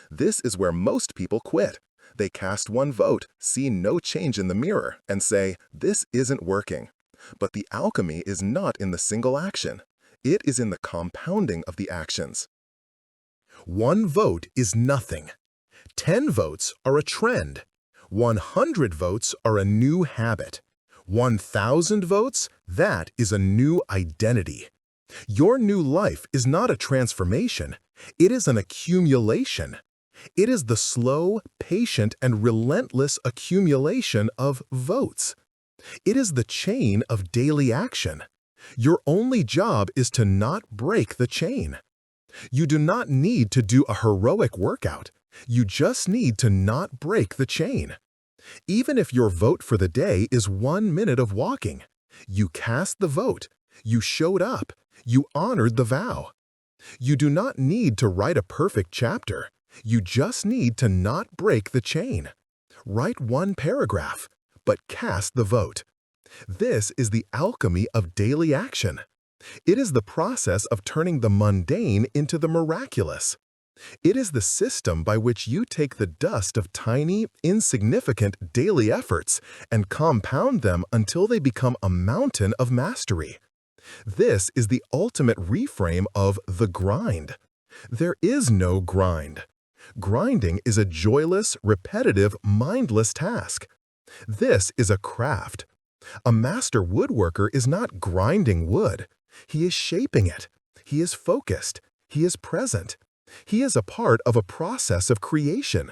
This is where most people quit. They cast one vote, see no change in the mirror, and say, this isn't working. But the alchemy is not in the single action. It is in the compounding of the actions. 1 vote is nothing. 10 votes are a trend. 100 votes are a new habit. 1,000 votes, that is a new identity. Your new life is not a transformation. It is an accumulation. It is the slow, patient, and relentless accumulation of votes. It is the chain of daily action. Your only job is to not break the chain. You do not need to do a heroic workout. You just need to not break the chain. Even if your vote for the day is 1 minute of walking, you cast the vote. You showed up. You honored the vow. You do not need to write a perfect chapter. You just need to not break the chain. Write 1 paragraph, but cast the vote. This is the alchemy of daily action. It is the process of turning the mundane into the miraculous. It is the system by which you take the dust of tiny, insignificant daily efforts and compound them until they become a mountain of mastery. This is the ultimate reframe of the grind. There is no grind. Grinding is a joyless, repetitive, mindless task. This is a craft. A master woodworker is not grinding wood. He is shaping it. He is focused. He is present. He is a part of a process of creation.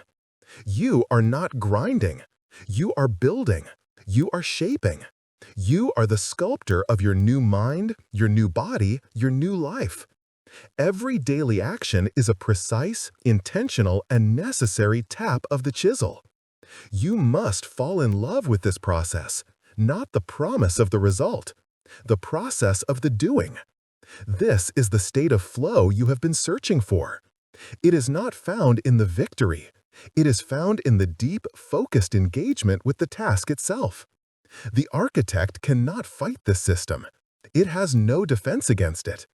You are not grinding. You are building. You are shaping. You are the sculptor of your new mind, your new body, your new life. Every daily action is a precise, intentional, and necessary tap of the chisel. You must fall in love with this process, not the promise of the result, the process of the doing. This is the state of flow you have been searching for. It is not found in the victory. It is found in the deep, focused engagement with the task itself. The architect cannot fight this system. It has no defense against it.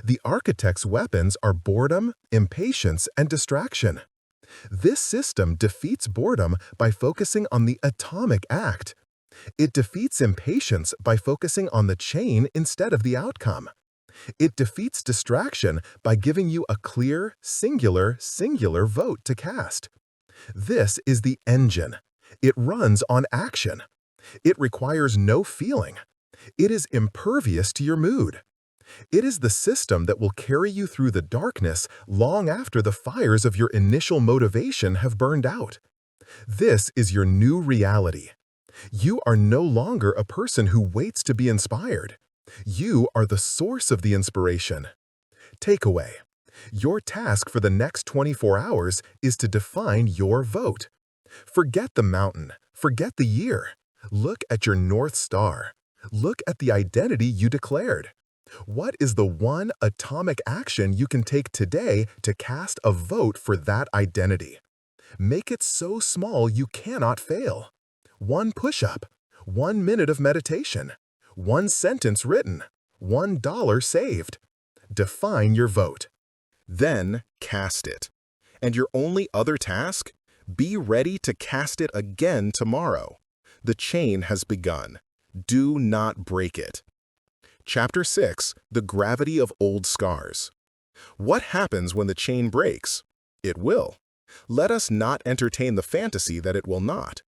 The architect's weapons are boredom, impatience, and distraction. This system defeats boredom by focusing on the atomic act. It defeats impatience by focusing on the chain instead of the outcome. It defeats distraction by giving you a clear, singular vote to cast. This is the engine. It runs on action. It requires no feeling. It is impervious to your mood. It is the system that will carry you through the darkness long after the fires of your initial motivation have burned out. This is your new reality. You are no longer a person who waits to be inspired. You are the source of the inspiration. Takeaway: your task for the next 24 hours is to define your vote. Forget the mountain. Forget the year. Look at your North Star. Look at the identity you declared. What is the one atomic action you can take today to cast a vote for that identity? Make it so small you cannot fail. 1 push-up, 1 minute of meditation, 1 sentence written, $1 saved. Define your vote. Then cast it. And your only other task? Be ready to cast it again tomorrow. The chain has begun. Do not break it. Chapter 6. The Gravity of Old Scars. What happens when the chain breaks? It will. Let us not entertain the fantasy that it will not.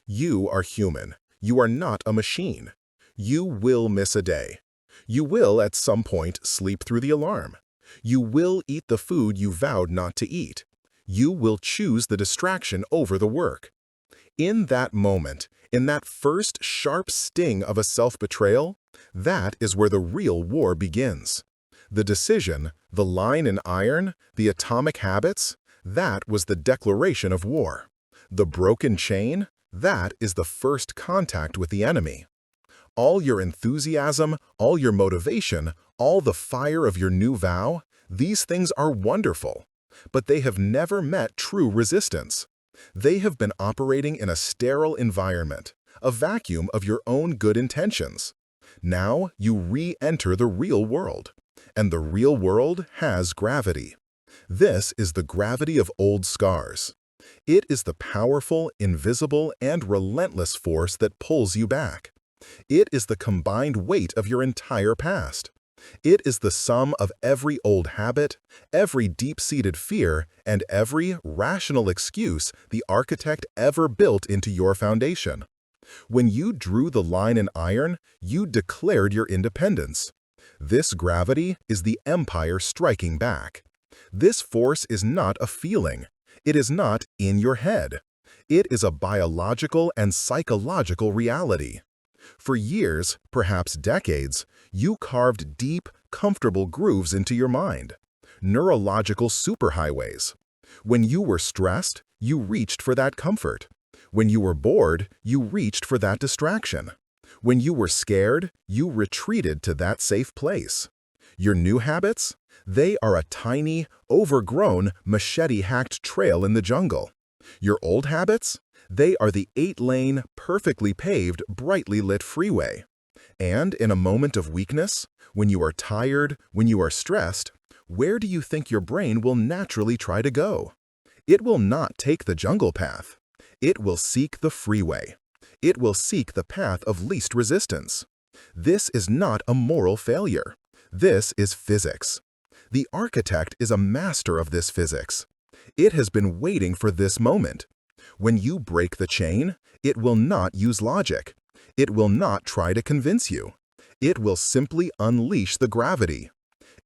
You are human. You are not a machine. You will miss a day. You will at some point sleep through the alarm. You will eat the food you vowed not to eat. You will choose the distraction over the work. In that moment, in that first sharp sting of a self-betrayal, that is where the real war begins. The decision, the line in iron, the atomic habits, that was the declaration of war. The broken chain, that is the first contact with the enemy. All your enthusiasm, all your motivation, all the fire of your new vow, these things are wonderful, but they have never met true resistance. They have been operating in a sterile environment, a vacuum of your own good intentions. Now you re-enter the real world, and the real world has gravity. This is the gravity of old scars. It is the powerful, invisible, and relentless force that pulls you back. It is the combined weight of your entire past. It is the sum of every old habit, every deep-seated fear, and every rational excuse the architect ever built into your foundation. When you drew the line in iron, you declared your independence. This gravity is the empire striking back. This force is not a feeling. It is not in your head. It is a biological and psychological reality. For years, perhaps decades, you carved deep, comfortable grooves into your mind, neurological superhighways. When you were stressed, you reached for that comfort. When you were bored, you reached for that distraction. When you were scared, you retreated to that safe place. Your new habits? They are a tiny, overgrown, machete-hacked trail in the jungle. Your old habits? They are the 8-lane, perfectly paved, brightly lit freeway. And in a moment of weakness, when you are tired, when you are stressed, where do you think your brain will naturally try to go? It will not take the jungle path. It will seek the freeway. It will seek the path of least resistance. This is not a moral failure. This is physics. The architect is a master of this physics. It has been waiting for this moment. When you break the chain, it will not use logic. It will not try to convince you. It will simply unleash the gravity.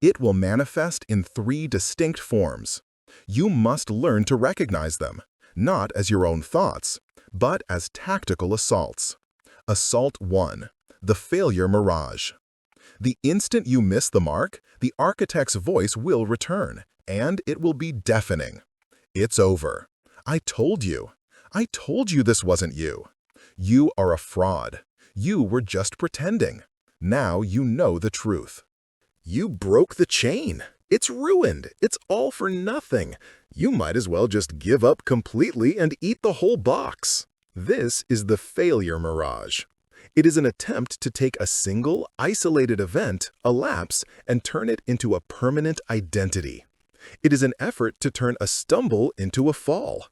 It will manifest in 3 distinct forms. You must learn to recognize them, not as your own thoughts, but as tactical assaults. Assault 1. The failure mirage. The instant you miss the mark, the architect's voice will return, and it will be deafening. It's over. I told you. I told you this wasn't you. You are a fraud. You were just pretending. Now you know the truth. You broke the chain. It's ruined. It's all for nothing. You might as well just give up completely and eat the whole box. This is the failure mirage. It is an attempt to take a single, isolated event, a lapse, and turn it into a permanent identity. It is an effort to turn a stumble into a fall.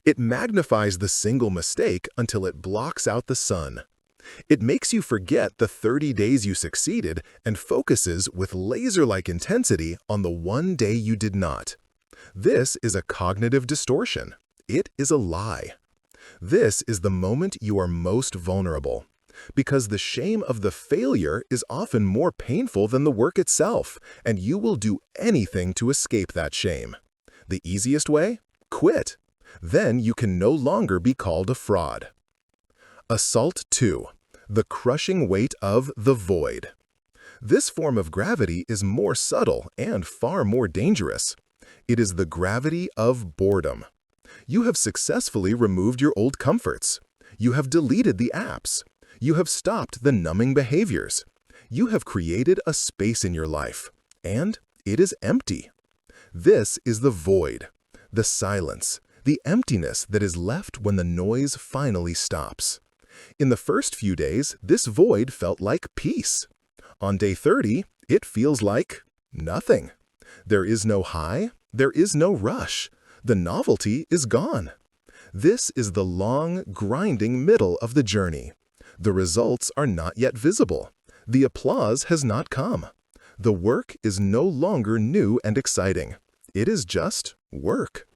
It magnifies the single mistake until it blocks out the sun. It makes you forget the 30 days you succeeded and focuses with laser-like intensity on the one day you did not. This is a cognitive distortion. It is a lie. This is the moment you are most vulnerable, because the shame of the failure is often more painful than the work itself, and you will do anything to escape that shame. The easiest way? Quit. Then you can no longer be called a fraud. Assault 2. The crushing weight of the void. This form of gravity is more subtle and far more dangerous. It is the gravity of boredom. You have successfully removed your old comforts. You have deleted the apps. You have stopped the numbing behaviors. You have created a space in your life, and it is empty. This is the void, the silence, the emptiness that is left when the noise finally stops. In the first few days, this void felt like peace. On day 30, it feels like nothing. There is no high, there is no rush. The novelty is gone. This is the long, grinding middle of the journey. The results are not yet visible. The applause has not come. The work is no longer new and exciting. It is just work.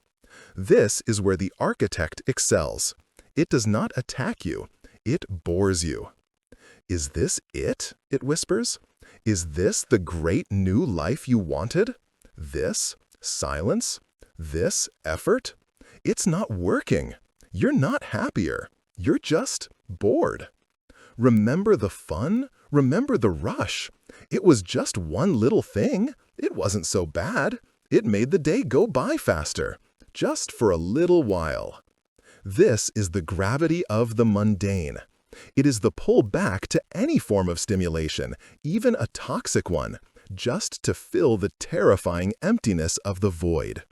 This is where the architect excels. It does not attack you. It bores you. Is this it? It whispers. Is this the great new life you wanted? This silence? This effort? It's not working. You're not happier. You're just bored. Remember the fun? Remember the rush. It was just one little thing. It wasn't so bad. It made the day go by faster, just for a little while. This is the gravity of the mundane. It is the pull back to any form of stimulation, even a toxic one, just to fill the terrifying emptiness of the void.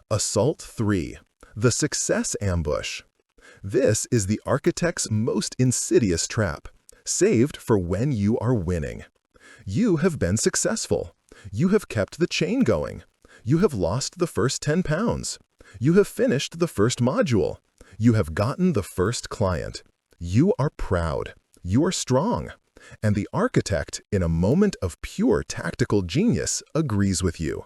Assault 3. The Success Ambush. This is the architect's most insidious trap, saved for when you are winning. You have been successful. You have kept the chain going. You have lost the first 10 pounds. You have finished the first module. You have gotten the first client. You are proud. You are strong. And the architect, in a moment of pure tactical genius, agrees with you.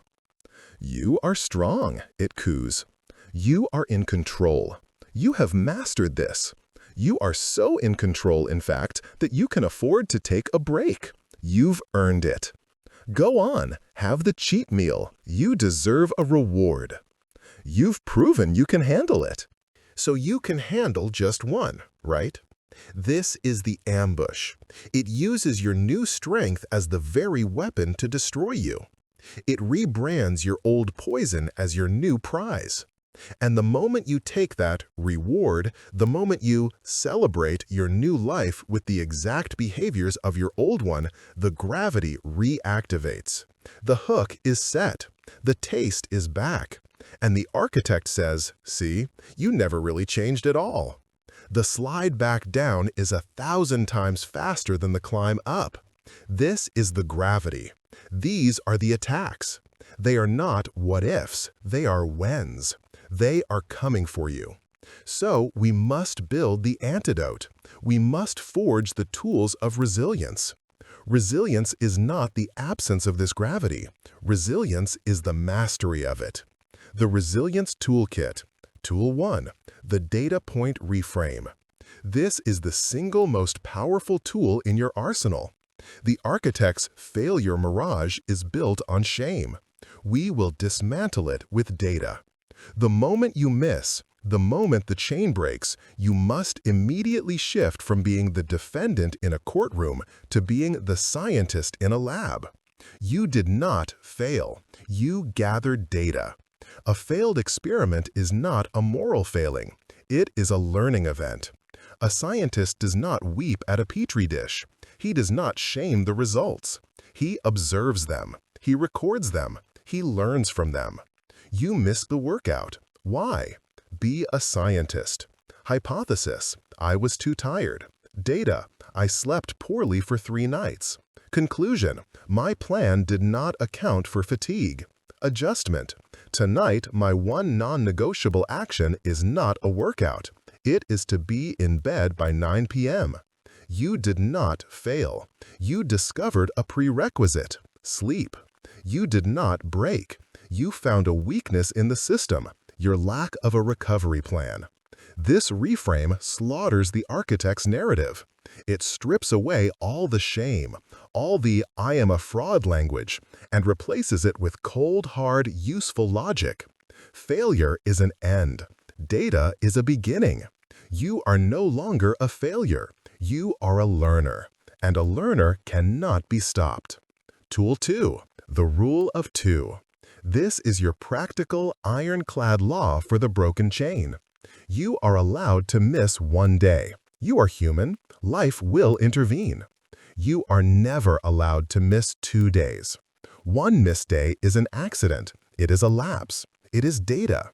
You are strong, it coos. You are in control. You have mastered this. You are so in control, in fact, that you can afford to take a break. You've earned it. Go on, have the cheat meal. You deserve a reward. You've proven you can handle it. So you can handle just one, right? This is the ambush. It uses your new strength as the very weapon to destroy you. It rebrands your old poison as your new prize. And the moment you take that reward, the moment you celebrate your new life with the exact behaviors of your old one, the gravity reactivates. The hook is set. The taste is back. And the architect says, see, you never really changed at all. The slide back down is 1,000 times faster than the climb up. This is the gravity. These are the attacks. They are not what-ifs. They are whens. They are coming for you. So we must build the antidote. We must forge the tools of resilience. Resilience is not the absence of this gravity. Resilience is the mastery of it. The Resilience Toolkit. Tool 1. The Data Point Reframe. This is the single most powerful tool in your arsenal. The architect's failure mirage is built on shame. We will dismantle it with data. The moment you miss, the moment the chain breaks, you must immediately shift from being the defendant in a courtroom to being the scientist in a lab. You did not fail. You gathered data. A failed experiment is not a moral failing. It is a learning event. A scientist does not weep at a petri dish. He does not shame the results. He observes them. He records them. He learns from them. You missed the workout. Why? Be a scientist. Hypothesis: I was too tired. Data: I slept poorly for 3 nights. Conclusion: my plan did not account for fatigue. Adjustment: tonight my one non-negotiable action is not a workout. It is to be in bed by 9 p.m. You did not fail. You discovered a prerequisite: sleep. You did not break. You found a weakness in the system, your lack of a recovery plan. This reframe slaughters the architect's narrative. It strips away all the shame, all the "I am a fraud" language, and replaces it with cold, hard, useful logic. Failure is an end. Data is a beginning. You are no longer a failure. You are a learner, and a learner cannot be stopped. Tool 2. The Rule of 2. This is your practical, ironclad law for the broken chain. You are allowed to miss one day. You are human. Life will intervene. You are never allowed to miss 2 days. One missed day is an accident. It is a lapse. It is data.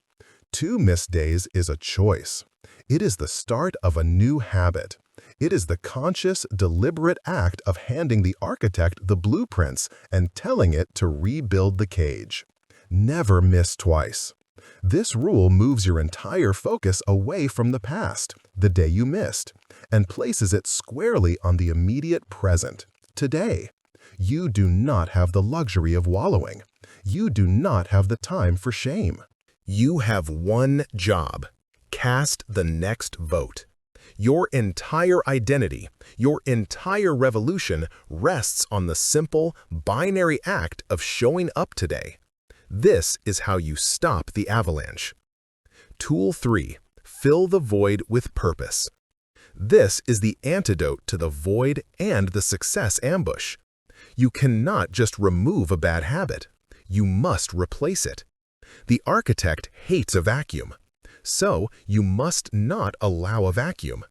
2 missed days is a choice. It is the start of a new habit. It is the conscious, deliberate act of handing the architect the blueprints and telling it to rebuild the cage. Never miss twice. This rule moves your entire focus away from the past, the day you missed, and places it squarely on the immediate present, today. You do not have the luxury of wallowing. You do not have the time for shame. You have one job: cast the next vote. Your entire identity, your entire revolution rests on the simple, binary act of showing up today. This is how you stop the avalanche. Tool 3. Fill the void with purpose. This is the antidote to the void and the success ambush. You cannot just remove a bad habit. You must replace it. The architect hates a vacuum. So, you must not allow a vacuum.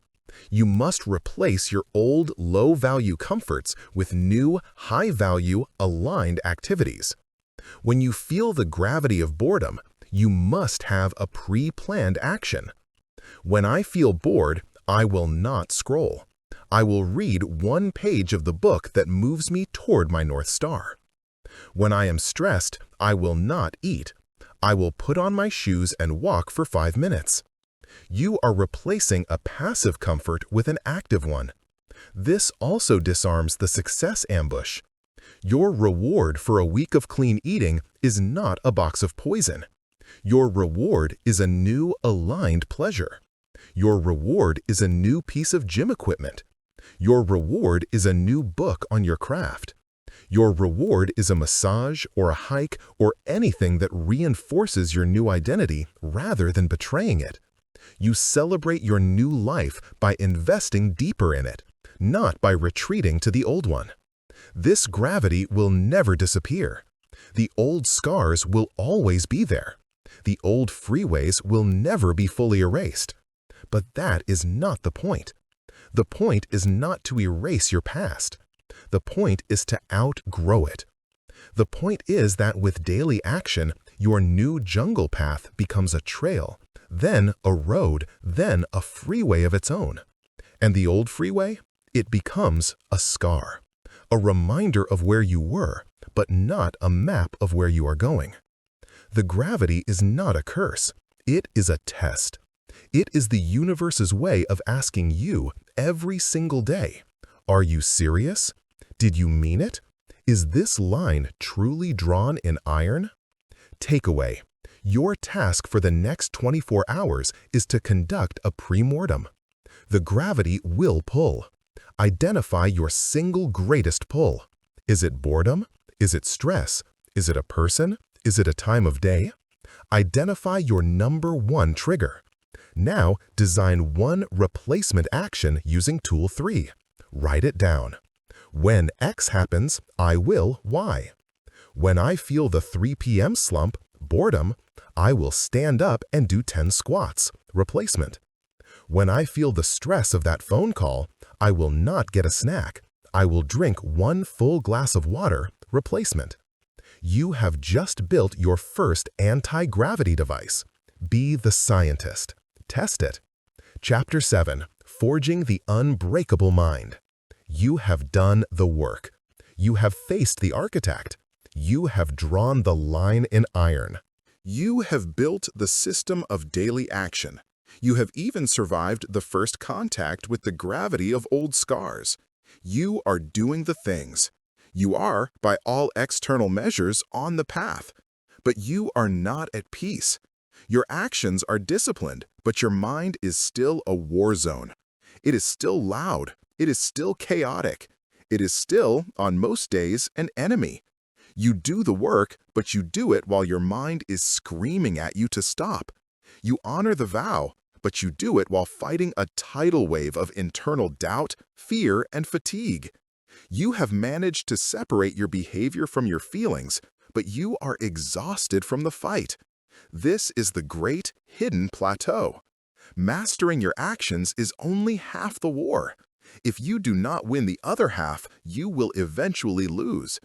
You must replace your old low-value comforts with new, high-value, aligned activities. When you feel the gravity of boredom, you must have a pre-planned action. When I feel bored, I will not scroll. I will read one page of the book that moves me toward my North Star. When I am stressed, I will not eat. I will put on my shoes and walk for 5 minutes. You are replacing a passive comfort with an active one. This also disarms the success ambush. Your reward for a week of clean eating is not a box of poison. Your reward is a new, aligned pleasure. Your reward is a new piece of gym equipment. Your reward is a new book on your craft. Your reward is a massage or a hike or anything that reinforces your new identity rather than betraying it. You celebrate your new life by investing deeper in it, not by retreating to the old one. This gravity will never disappear. The old scars will always be there. The old freeways will never be fully erased. But that is not the point. The point is not to erase your past. The point is to outgrow it. The point is that with daily action, your new jungle path becomes a trail, then a road, then a freeway of its own. And the old freeway? It becomes a scar. A reminder of where you were, but not a map of where you are going. The gravity is not a curse. It is a test. It is the universe's way of asking you every single day, are you serious? Did you mean it? Is this line truly drawn in iron? Takeaway: your task for the next 24 hours is to conduct a pre-mortem. The gravity will pull. Identify your single greatest pull. Is it boredom? Is it stress? Is it a person? Is it a time of day? Identify your number one trigger. Now, design one replacement action using Tool 3. Write it down. When X happens, I will Y. When I feel the 3 p.m. slump, boredom, I will stand up and do 10 squats, replacement. When I feel the stress of that phone call, I will not get a snack. I will drink 1 full glass of water, replacement. You have just built your first anti-gravity device. Be the scientist. Test it. Chapter 7. Forging the Unbreakable Mind. You have done the work. You have faced the architect. You have drawn the line in iron. You have built the system of daily action. You have even survived the first contact with the gravity of old scars. You are doing the things. You are, by all external measures, on the path. But you are not at peace. Your actions are disciplined, but your mind is still a war zone. It is still loud. It is still chaotic. It is still, on most days, an enemy. You do the work, but you do it while your mind is screaming at you to stop. You honor the vow, but you do it while fighting a tidal wave of internal doubt, fear, and fatigue. You have managed to separate your behavior from your feelings, but you are exhausted from the fight. This is the great, hidden plateau. Mastering your actions is only half the war. If you do not win the other half, you will eventually lose.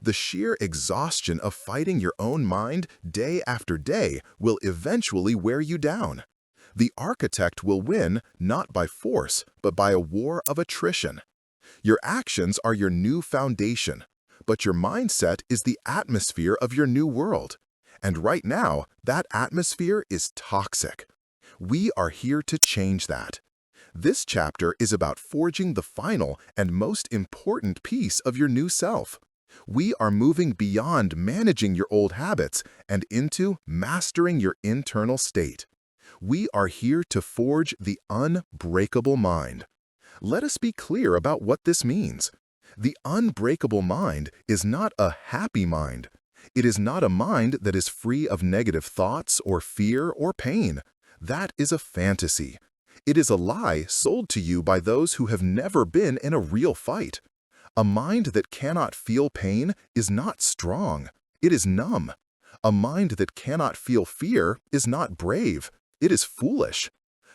The sheer exhaustion of fighting your own mind day after day will eventually wear you down. The architect will win not by force, but by a war of attrition. Your actions are your new foundation, but your mindset is the atmosphere of your new world. And right now, that atmosphere is toxic. We are here to change that. This chapter is about forging the final and most important piece of your new self. We are moving beyond managing your old habits and into mastering your internal state. We are here to forge the unbreakable mind. Let us be clear about what this means. The unbreakable mind is not a happy mind. It is not a mind that is free of negative thoughts or fear or pain. That is a fantasy. It is a lie sold to you by those who have never been in a real fight. A mind that cannot feel pain is not strong. It is numb. A mind that cannot feel fear is not brave. It is foolish.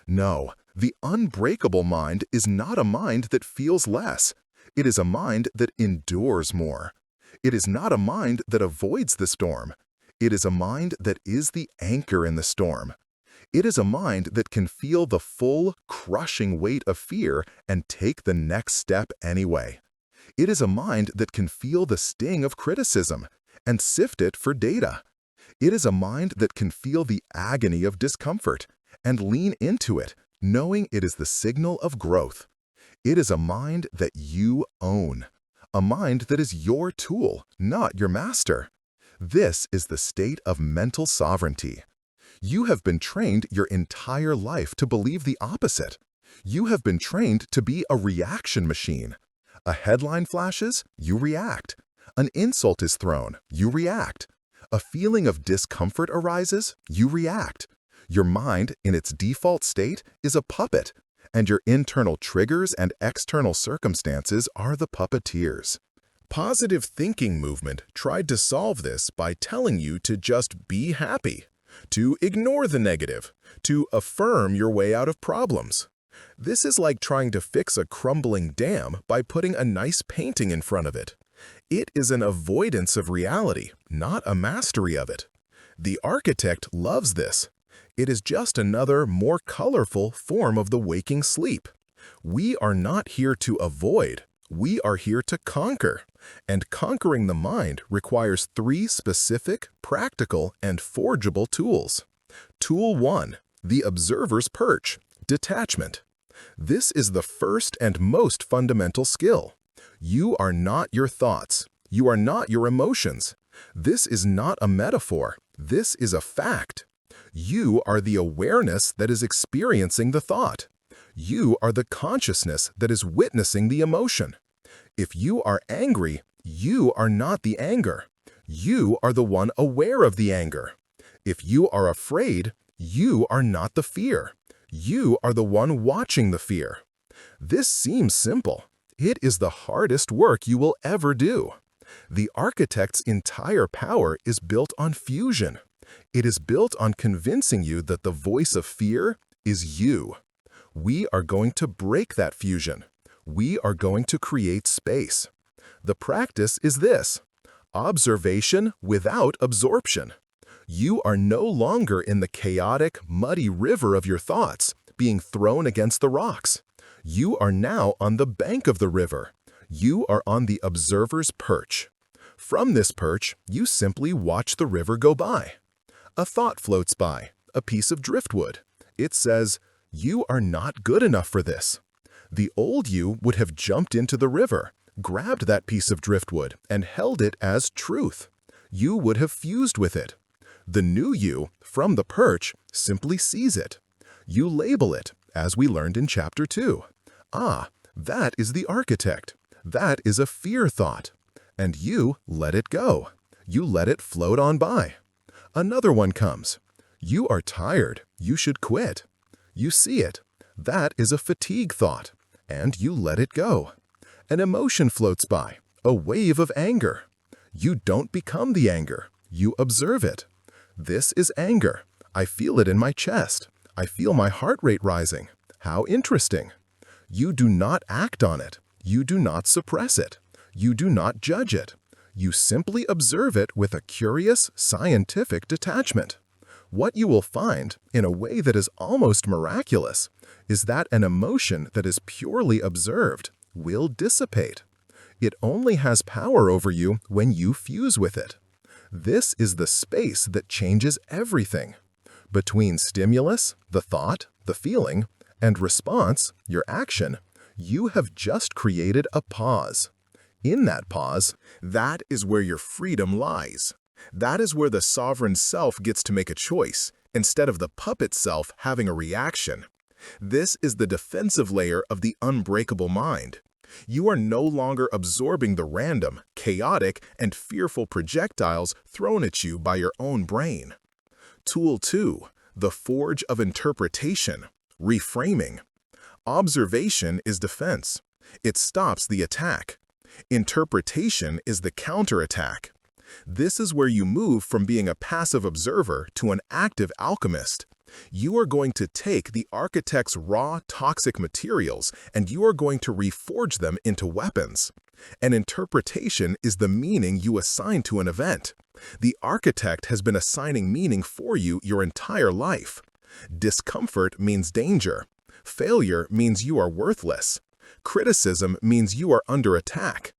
No, the unbreakable mind is not a mind that feels less. It is a mind that endures more. It is not a mind that avoids the storm. It is a mind that is the anchor in the storm. It is a mind that can feel the full, crushing weight of fear and take the next step anyway. It is a mind that can feel the sting of criticism and sift it for data. It is a mind that can feel the agony of discomfort and lean into it, knowing it is the signal of growth. It is a mind that you own, a mind that is your tool, not your master. This is the state of mental sovereignty. You have been trained your entire life to believe the opposite. You have been trained to be a reaction machine. A headline flashes, you react. An insult is thrown, you react. A feeling of discomfort arises, you react. Your mind, in its default state, is a puppet, and your internal triggers and external circumstances are the puppeteers. Positive thinking movement tried to solve this by telling you to just be happy, to ignore the negative, to affirm your way out of problems. This is like trying to fix a crumbling dam by putting a nice painting in front of it. It is an avoidance of reality, not a mastery of it. The architect loves this. It is just another, more colorful form of the waking sleep. We are not here to avoid. We are here to conquer. And conquering the mind requires 3 specific, practical, and forgeable tools. Tool 1, the observer's perch, detachment. This is the first and most fundamental skill. You are not your thoughts. You are not your emotions. This is not a metaphor. This is a fact. You are the awareness that is experiencing the thought. You are the consciousness that is witnessing the emotion. If you are angry, you are not the anger. You are the one aware of the anger. If you are afraid, you are not the fear. You are the one watching the fear. This seems simple. It is the hardest work you will ever do. The architect's entire power is built on fusion. It is built on convincing you that the voice of fear is you. We are going to break that fusion. We are going to create space. The practice is this: observation without absorption. You are no longer in the chaotic, muddy river of your thoughts, being thrown against the rocks. You are now on the bank of the river. You are on the observer's perch. From this perch, you simply watch the river go by. A thought floats by, a piece of driftwood. It says, "You are not good enough for this." The old you would have jumped into the river, grabbed that piece of driftwood, and held it as truth. You would have fused with it. The new you, from the perch, simply sees it. You label it, as we learned in Chapter 2. Ah, that is the architect. That is a fear thought. And you let it go. You let it float on by. Another one comes. You are tired. You should quit. You see it. That is a fatigue thought. And you let it go. An emotion floats by, a wave of anger. You don't become the anger. You observe it. This is anger. I feel it in my chest. I feel my heart rate rising. How interesting. You do not act on it. You do not suppress it. You do not judge it. You simply observe it with a curious, scientific detachment. What you will find, in a way that is almost miraculous, is that an emotion that is purely observed will dissipate. It only has power over you when you fuse with it. This is the space that changes everything. Between stimulus, the thought, the feeling, and response, your action, you have just created a pause. In that pause, that is where your freedom lies. That is where the sovereign self gets to make a choice, instead of the puppet self having a reaction. This is the defensive layer of the unbreakable mind. You are no longer absorbing the random, chaotic, and fearful projectiles thrown at you by your own brain. Tool 2. The forge of interpretation. Reframing. Observation is defense. It stops the attack. Interpretation is the counterattack. This is where you move from being a passive observer to an active alchemist. You are going to take the architect's raw, toxic materials and you are going to reforge them into weapons. An interpretation is the meaning you assign to an event. The architect has been assigning meaning for you your entire life. Discomfort means danger. Failure means you are worthless. Criticism means you are under attack.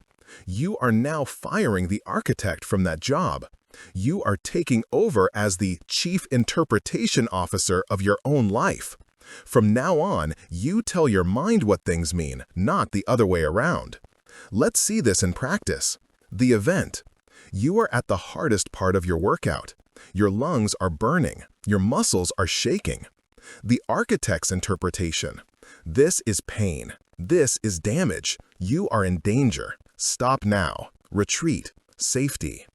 You are now firing the architect from that job. You are taking over as the chief interpretation officer of your own life. From now on, you tell your mind what things mean, not the other way around. Let's see this in practice. The event. You are at the hardest part of your workout. Your lungs are burning. Your muscles are shaking. The architect's interpretation. This is pain. This is damage. You are in danger. Stop now. Retreat. Safety.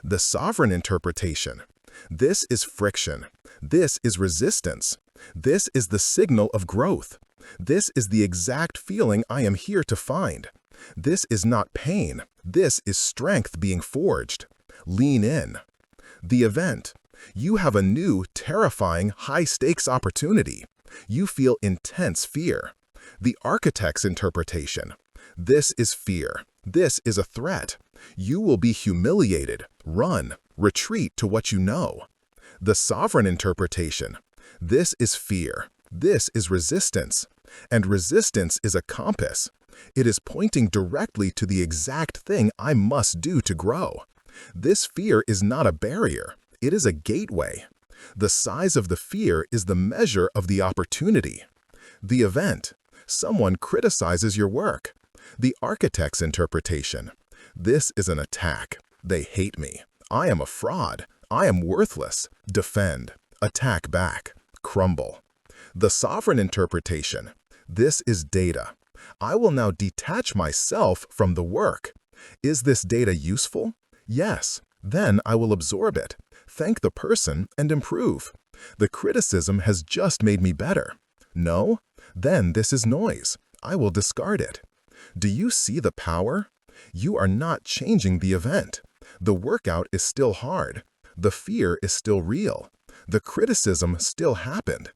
The sovereign interpretation. This is friction. This is resistance. This is the signal of growth. This is the exact feeling I am here to find. This is not pain. This is strength being forged. Lean in. The event. You have a new, terrifying, high-stakes opportunity. You feel intense fear. The architect's interpretation. This is fear. This is a threat. You will be humiliated. Run. Retreat to what you know. The sovereign interpretation. This is fear. This is resistance. And resistance is a compass. It is pointing directly to the exact thing I must do to grow. This fear is not a barrier. It is a gateway. The size of the fear is the measure of the opportunity. The event. Someone criticizes your work. The architect's interpretation. This is an attack. They hate me. I am a fraud. I am worthless. Defend. Attack back. Crumble. The sovereign interpretation. This is data. I will now detach myself from the work. Is this data useful? Yes. Then I will absorb it. Thank the person and improve. The criticism has just made me better. No? Then this is noise. I will discard it. Do you see the power? You are not changing the event. The workout is still hard. The fear is still real. The criticism still happened.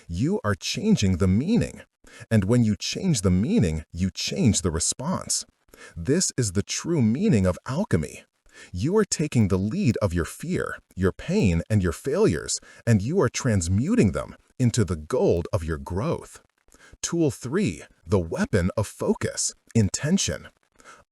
You are changing the meaning. And when you change the meaning, you change the response. This is the true meaning of alchemy. You are taking the lead of your fear, your pain, and your failures, and you are transmuting them into the gold of your growth. Tool 3. The weapon of focus. Intention.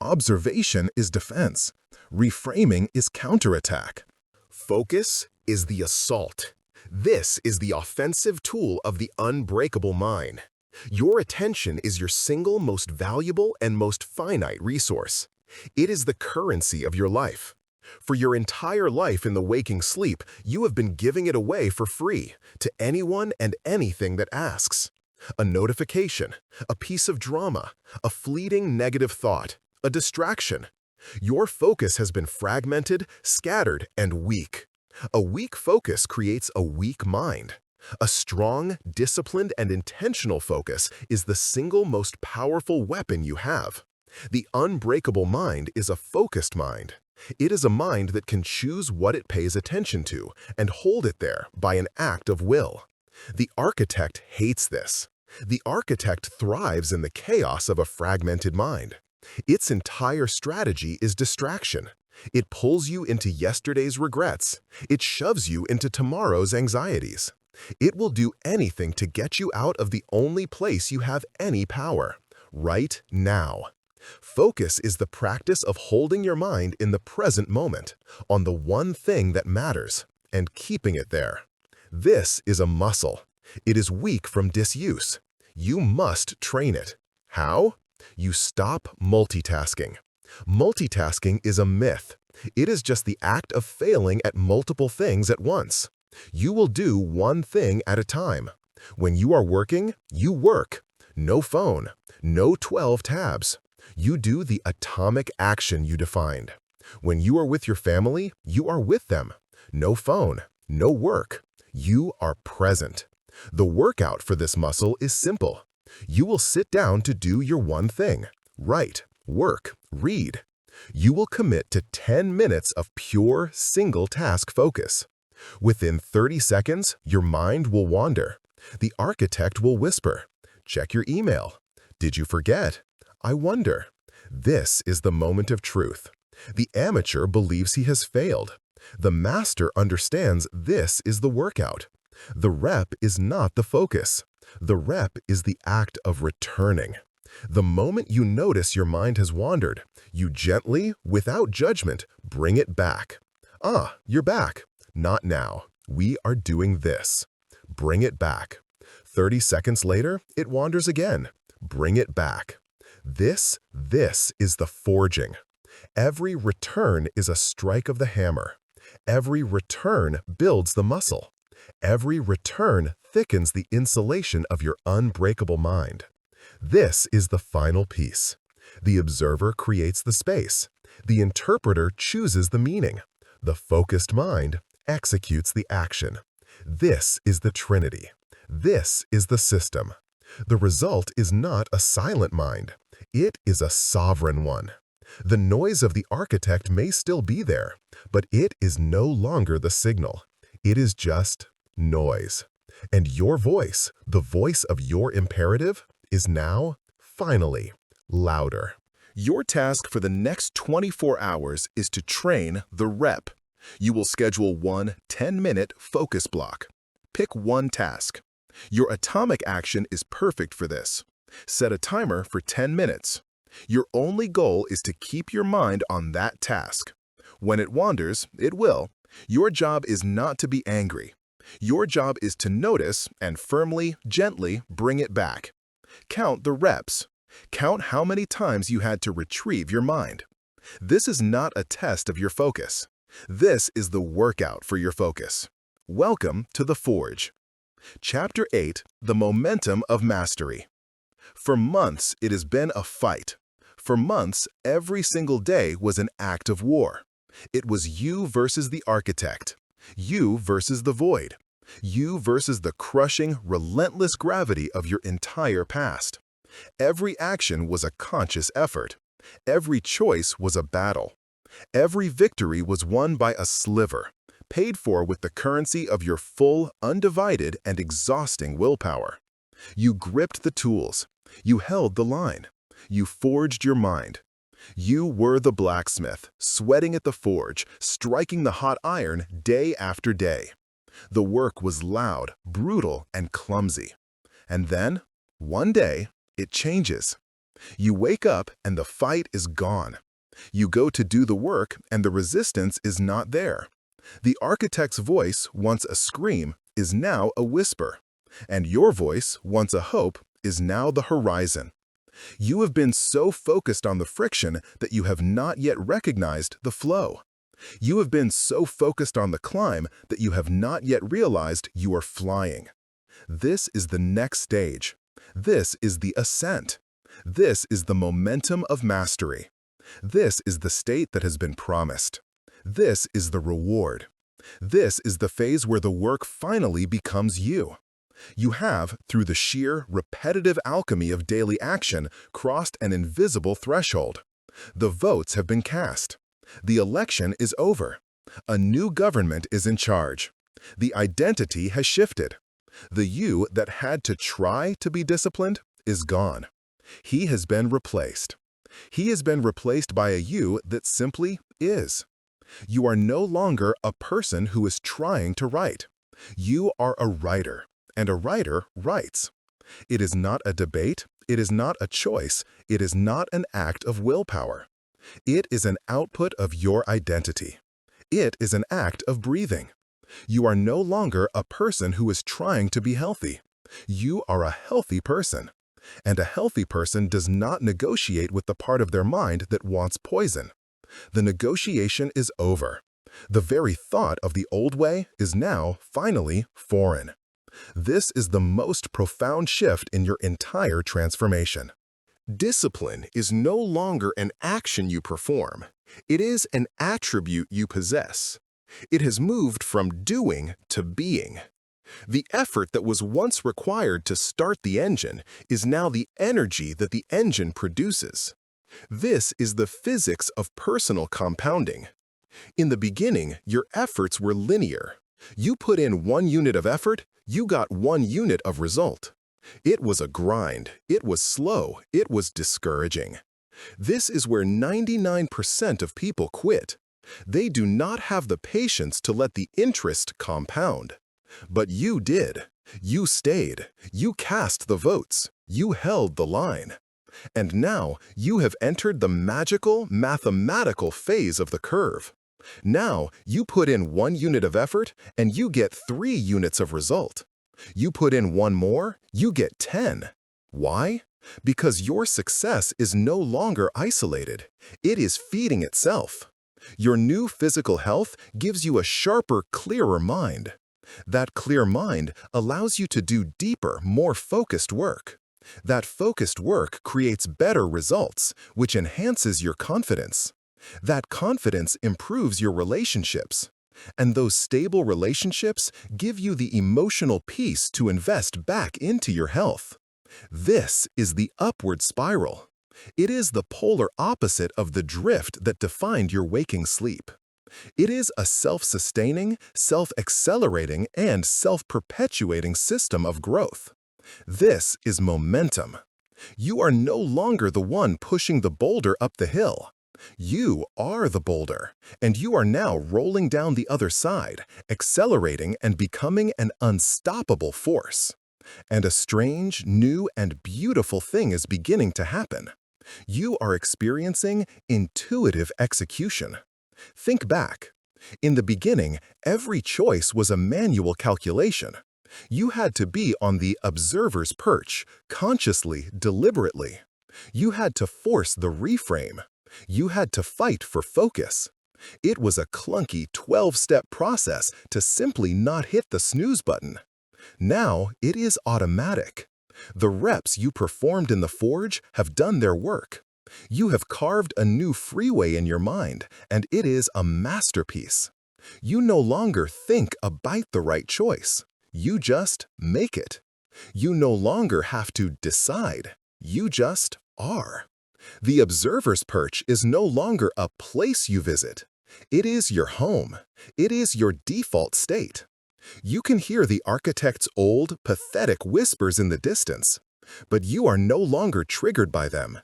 Observation is defense. Reframing is counterattack. Focus is the assault. This is the offensive tool of the unbreakable mind. Your attention is your single most valuable and most finite resource. It is the currency of your life. For your entire life in the waking sleep, you have been giving it away for free to anyone and anything that asks. A notification, a piece of drama, a fleeting negative thought, a distraction. Your focus has been fragmented, scattered, and weak. A weak focus creates a weak mind. A strong, disciplined, and intentional focus is the single most powerful weapon you have. The unbreakable mind is a focused mind. It is a mind that can choose what it pays attention to and hold it there by an act of will. The architect hates this. The architect thrives in the chaos of a fragmented mind. Its entire strategy is distraction. It pulls you into yesterday's regrets. It shoves you into tomorrow's anxieties. It will do anything to get you out of the only place you have any power, right now. Focus is the practice of holding your mind in the present moment, on the one thing that matters, and keeping it there. This is a muscle. It is weak from disuse. You must train it. How? You stop multitasking. Multitasking is a myth. It is just the act of failing at multiple things at once. You will do one thing at a time. When you are working, you work. No phone, no 12 tabs. You do the atomic action you defined. When you are with your family, you are with them. No phone, no work. You are present. The workout for this muscle is simple. You will sit down to do your one thing. Write, work, read. You will commit to 10 minutes of pure single-task focus. Within 30 seconds, your mind will wander. The architect will whisper, "Check your email. Did you forget? I wonder." This is the moment of truth. The amateur believes he has failed. The master understands this is the workout. The rep is not the focus. The rep is the act of returning. The moment you notice your mind has wandered, you gently, without judgment, bring it back. "Ah, you're back." "Not now. We are doing this." Bring it back. 30 seconds later, it wanders again. Bring it back. This is the forging. Every return is a strike of the hammer. Every return builds the muscle. Every return thickens the insulation of your unbreakable mind. This is the final piece. The observer creates the space. The interpreter chooses the meaning. The focused mind executes the action. This is the Trinity. This is the system. The result is not a silent mind. It is a sovereign one. The noise of the architect may still be there, but it is no longer the signal. It is just noise. And your voice, the voice of your imperative, is now, finally, louder. Your task for the next 24 hours is to train the rep. You will schedule one 10-minute focus block. Pick one task. Your atomic action is perfect for this. Set a timer for 10 minutes. Your only goal is to keep your mind on that task. When it wanders, it will. Your job is not to be angry. Your job is to notice and firmly, gently bring it back. Count the reps. Count how many times you had to retrieve your mind. This is not a test of your focus. This is the workout for your focus. Welcome to the Forge. Chapter 8, The Momentum of Mastery. For months, it has been a fight. For months, every single day was an act of war. It was you versus the architect. You versus the void. You versus the crushing, relentless gravity of your entire past. Every action was a conscious effort. Every choice was a battle. Every victory was won by a sliver, paid for with the currency of your full, undivided, and exhausting willpower. You gripped the tools. You held the line. You forged your mind. You were the blacksmith, sweating at the forge, striking the hot iron day after day. The work was loud, brutal, and clumsy. And then, one day, it changes. You wake up and the fight is gone. You go to do the work and the resistance is not there. The architect's voice, once a scream, is now a whisper. And your voice, once a hope, is now the horizon. You have been so focused on the friction that you have not yet recognized the flow. You have been so focused on the climb that you have not yet realized you are flying. This is the next stage. This is the ascent. This is the momentum of mastery. This is the state that has been promised. This is the reward. This is the phase where the work finally becomes you. You have, through the sheer, repetitive alchemy of daily action, crossed an invisible threshold. The votes have been cast. The election is over. A new government is in charge. The identity has shifted. The you that had to try to be disciplined is gone. He has been replaced. He has been replaced by a you that simply is. You are no longer a person who is trying to write. You are a writer, and a writer writes. It is not a debate, It is not a choice. It is not an act of willpower. It is an output of your identity. It is an act of breathing. You are no longer a person who is trying to be healthy. You are a healthy person. And a healthy person does not negotiate with the part of their mind that wants poison. The negotiation is over. The very thought of the old way is now, finally, foreign. This is the most profound shift in your entire transformation. Discipline is no longer an action you perform. It is an attribute you possess. It has moved from doing to being. The effort that was once required to start the engine is now the energy that the engine produces. This is the physics of personal compounding. In the beginning, your efforts were linear. You put in 1 unit of effort, you got 1 unit of result. It was a grind, it was slow, it was discouraging. This is where 99% of people quit. They do not have the patience to let the interest compound. But you did. You stayed. You cast the votes. You held the line. And now you have entered the magical, mathematical phase of the curve. Now you put in 1 unit of effort and you get 3 units of result. You put in 1 more, you get 10. Why? Because your success is no longer isolated. It is feeding itself. Your new physical health gives you a sharper, clearer mind. That clear mind allows you to do deeper, more focused work. That focused work creates better results, which enhances your confidence. That confidence improves your relationships. And those stable relationships give you the emotional peace to invest back into your health. This is the upward spiral. It is the polar opposite of the drift that defined your waking sleep. It is a self-sustaining, self-accelerating, and self-perpetuating system of growth. This is momentum. You are no longer the one pushing the boulder up the hill. You are the boulder, and you are now rolling down the other side, accelerating and becoming an unstoppable force. And a strange, new, and beautiful thing is beginning to happen. You are experiencing intuitive execution. Think back. In the beginning, every choice was a manual calculation. You had to be on the observer's perch, consciously, deliberately. You had to force the reframe. You had to fight for focus. It was a clunky 12-step process to simply not hit the snooze button. Now it is automatic. The reps you performed in the forge have done their work. You have carved a new freeway in your mind, and it is a masterpiece. You no longer think about the right choice. You just make it. You no longer have to decide. You just are. The observer's perch is no longer a place you visit. It is your home. It is your default state. You can hear the architect's old, pathetic whispers in the distance, but you are no longer triggered by them.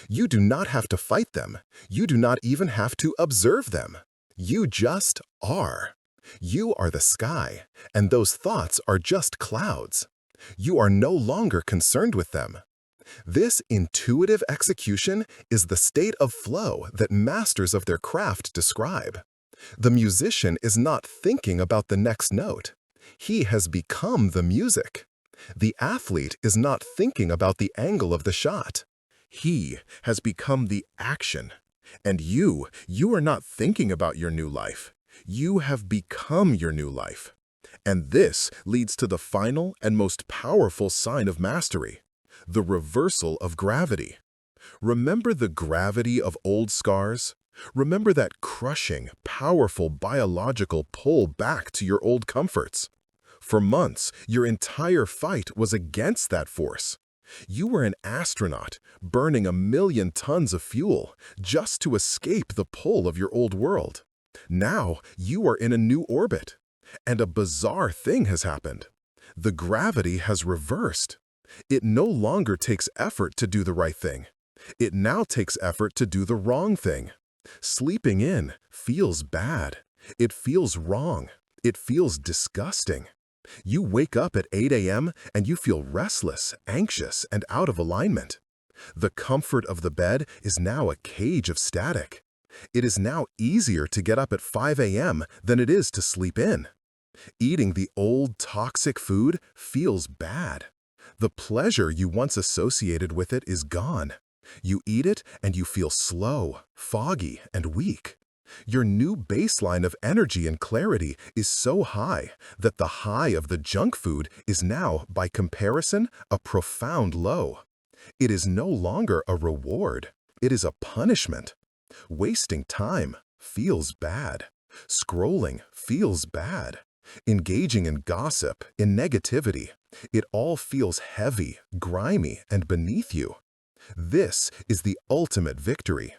You do not have to fight them. You do not even have to observe them. You just are. You are the sky, and those thoughts are just clouds. You are no longer concerned with them. This intuitive execution is the state of flow that masters of their craft describe. The musician is not thinking about the next note. He has become the music. The athlete is not thinking about the angle of the shot. He has become the action. And you are not thinking about your new life. You have become your new life. And this leads to the final and most powerful sign of mastery, the reversal of gravity. Remember the gravity of old scars? Remember that crushing, powerful biological pull back to your old comforts. For months, your entire fight was against that force. You were an astronaut, burning 1,000,000 tons of fuel just to escape the pull of your old world. Now, you are in a new orbit. And a bizarre thing has happened. The gravity has reversed. It no longer takes effort to do the right thing. It now takes effort to do the wrong thing. Sleeping in feels bad. It feels wrong. It feels disgusting. You wake up at 8 a.m. and you feel restless, anxious, and out of alignment. The comfort of the bed is now a cage of static. It is now easier to get up at 5 a.m. than it is to sleep in. Eating the old toxic food feels bad. The pleasure you once associated with it is gone. You eat it and you feel slow, foggy, and weak. Your new baseline of energy and clarity is so high that the high of the junk food is now, by comparison, a profound low. It is no longer a reward. It is a punishment. Wasting time feels bad. Scrolling feels bad. Engaging in gossip, in negativity, it all feels heavy, grimy, and beneath you. This is the ultimate victory.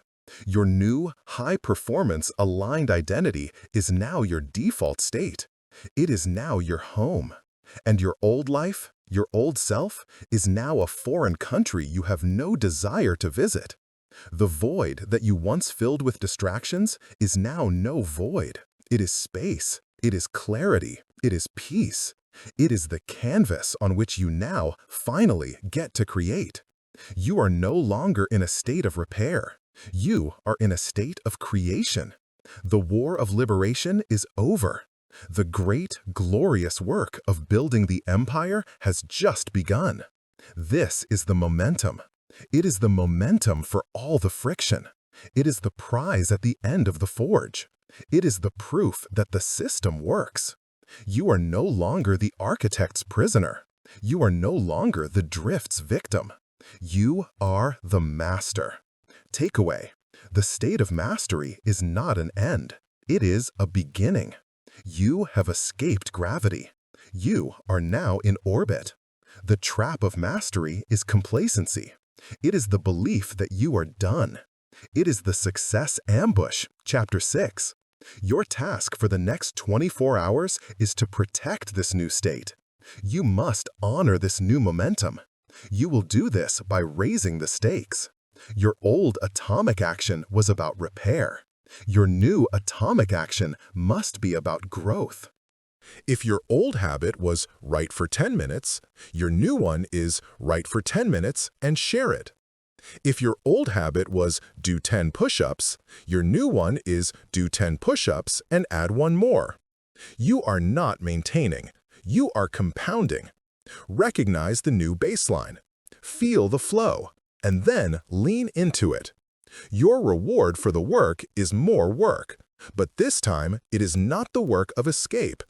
Your new, high-performance, aligned identity is now your default state. It is now your home. And your old life, your old self, is now a foreign country you have no desire to visit. The void that you once filled with distractions is now no void. It is space. It is clarity. It is peace. It is the canvas on which you now, finally, get to create. You are no longer in a state of repair. You are in a state of creation. The war of liberation is over. The great, glorious work of building the empire has just begun. This is the momentum. It is the momentum for all the friction. It is the prize at the end of the forge. It is the proof that the system works. You are no longer the architect's prisoner. You are no longer the drift's victim. You are the master. Takeaway: the state of mastery is not an end. It is a beginning. You have escaped gravity. You are now in orbit. The trap of mastery is complacency. It is the belief that you are done. It is the success ambush, Chapter 6. Your task for the next 24 hours is to protect this new state. You must honor this new momentum. You will do this by raising the stakes. Your old atomic action was about repair. Your new atomic action must be about growth. If your old habit was write for 10 minutes, your new one is write for 10 minutes and share it. If your old habit was do 10 push-ups, your new one is do 10 push-ups and add one more. You are not maintaining. You are compounding. Recognize the new baseline. Feel the flow, and then lean into it. Your reward for the work is more work, but this time it is not the work of escape.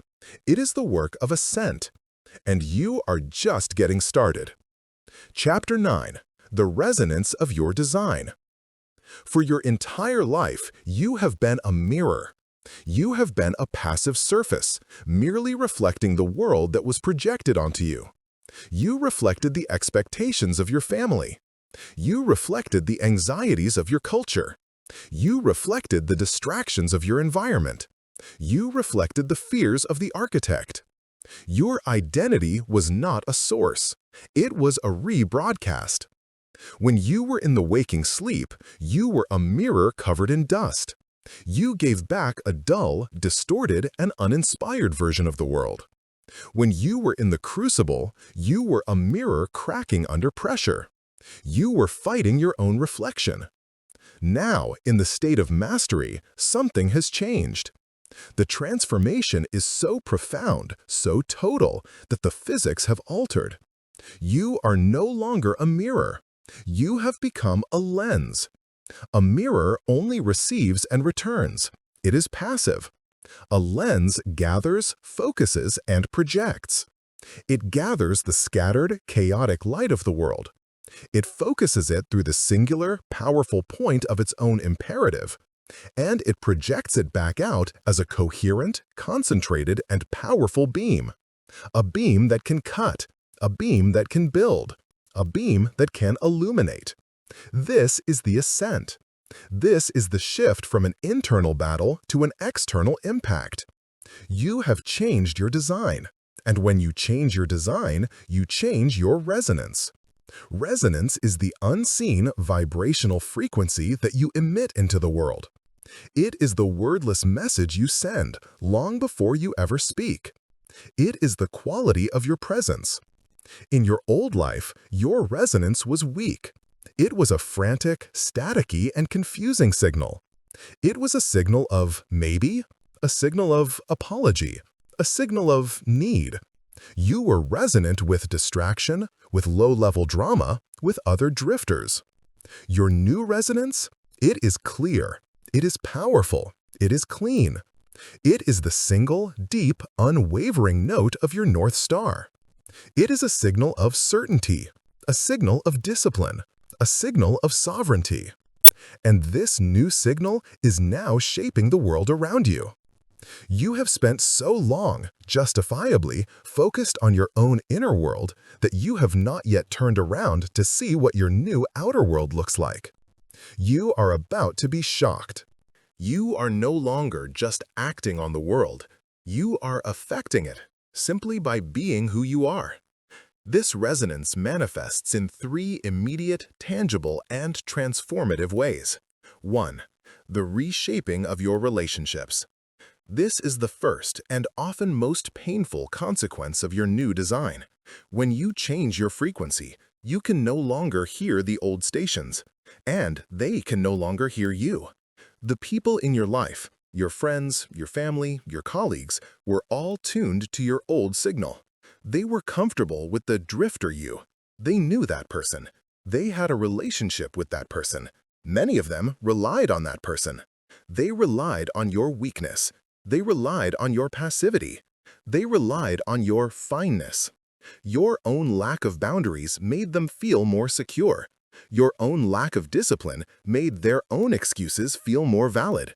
It is the work of ascent, and you are just getting started. Chapter 9. The Resonance of Your Design. For your entire life, you have been a mirror. You have been a passive surface, merely reflecting the world that was projected onto you. You reflected the expectations of your family. You reflected the anxieties of your culture. You reflected the distractions of your environment. You reflected the fears of the architect. Your identity was not a source. It was a rebroadcast. When you were in the waking sleep, you were a mirror covered in dust. You gave back a dull, distorted, and uninspired version of the world. When you were in the crucible, you were a mirror cracking under pressure. You were fighting your own reflection. Now, in the state of mastery, something has changed. The transformation is so profound, so total, that the physics have altered. You are no longer a mirror. You have become a lens. A mirror only receives and returns. It is passive. A lens gathers, focuses, and projects. It gathers the scattered, chaotic light of the world. It focuses it through the singular, powerful point of its own imperative, and it projects it back out as a coherent, concentrated, and powerful beam. A beam that can cut, a beam that can build, a beam that can illuminate. This is the ascent. This is the shift from an internal battle to an external impact. You have changed your design, and when you change your design, you change your resonance. Resonance is the unseen vibrational frequency that you emit into the world. It is the wordless message you send long before you ever speak. It is the quality of your presence. In your old life, your resonance was weak. It was a frantic, staticky, and confusing signal. It was a signal of maybe, a signal of apology, a signal of need. You were resonant with distraction, with low-level drama, with other drifters. Your new resonance? It is clear. It is powerful. It is clean. It is the single, deep, unwavering note of your North Star. It is a signal of certainty, a signal of discipline, a signal of sovereignty. And this new signal is now shaping the world around you. You have spent so long, justifiably, focused on your own inner world that you have not yet turned around to see what your new outer world looks like. You are about to be shocked. You are no longer just acting on the world. You are affecting it, simply by being who you are. This resonance manifests in 3 immediate, tangible, and transformative ways. 1. The reshaping of your relationships. This is the first and often most painful consequence of your new design. When you change your frequency, you can no longer hear the old stations, and they can no longer hear you. The people in your life, your friends, your family, your colleagues, were all tuned to your old signal. They were comfortable with the drifter you. They knew that person. They had a relationship with that person. Many of them relied on that person. They relied on your weakness. They relied on your passivity. They relied on your fineness. Your own lack of boundaries made them feel more secure. Your own lack of discipline made their own excuses feel more valid.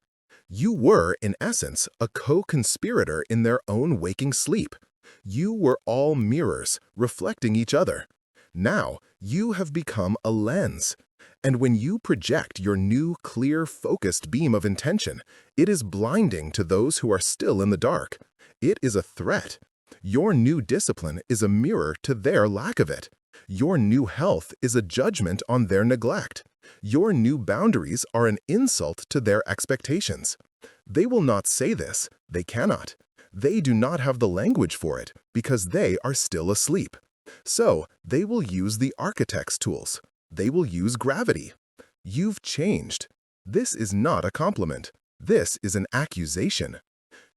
You were, in essence, a co-conspirator in their own waking sleep. You were all mirrors, reflecting each other. Now, you have become a lens. And when you project your new, clear, focused beam of intention, it is blinding to those who are still in the dark. It is a threat. Your new discipline is a mirror to their lack of it. Your new health is a judgment on their neglect. Your new boundaries are an insult to their expectations. They will not say this. They cannot. They do not have the language for it because they are still asleep. So, they will use the architect's tools. They will use gravity. You've changed. This is not a compliment. This is an accusation.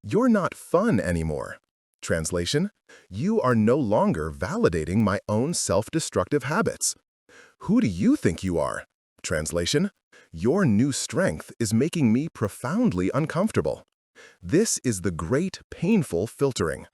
You're not fun anymore. Translation: you are no longer validating my own self-destructive habits. Who do you think you are? Translation: your new strength is making me profoundly uncomfortable. This is the great, painful filtering.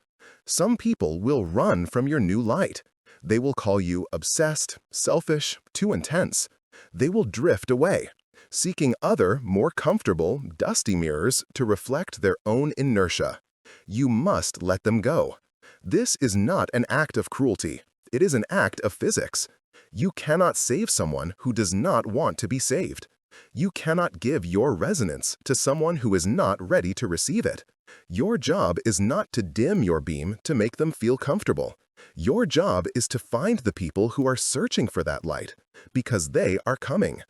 Some people will run from your new light. They will call you obsessed, selfish, too intense. They will drift away, seeking other, more comfortable, dusty mirrors to reflect their own inertia. You must let them go. This is not an act of cruelty. It is an act of physics. You cannot save someone who does not want to be saved. You cannot give your resonance to someone who is not ready to receive it. Your job is not to dim your beam to make them feel comfortable. Your job is to find the people who are searching for that light, because they are coming.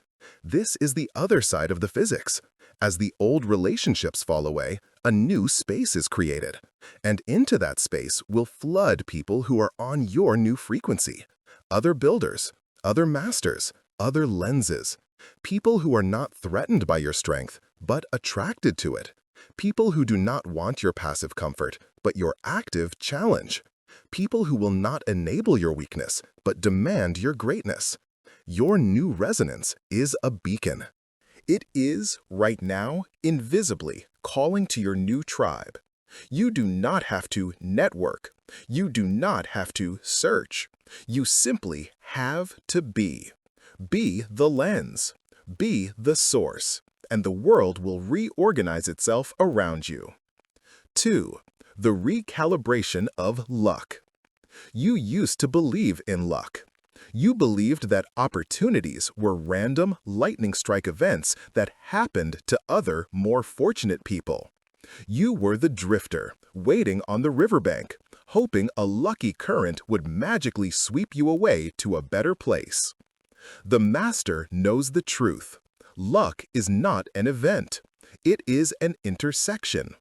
This is the other side of the physics. As the old relationships fall away, a new space is created. And into that space will flood people who are on your new frequency. Other builders, other masters, other lenses. People who are not threatened by your strength, but attracted to it. People who do not want your passive comfort, but your active challenge. People who will not enable your weakness, but demand your greatness. Your new resonance is a beacon. It is, right now, invisibly calling to your new tribe. You do not have to network. You do not have to search. You simply have to be. Be the lens. Be the source, and the world will reorganize itself around you. 2. The recalibration of luck. You used to believe in luck. You believed that opportunities were random lightning strike events that happened to other, more fortunate people. You were the drifter, waiting on the riverbank, hoping a lucky current would magically sweep you away to a better place. The master knows the truth. Luck is not an event. It is an intersection.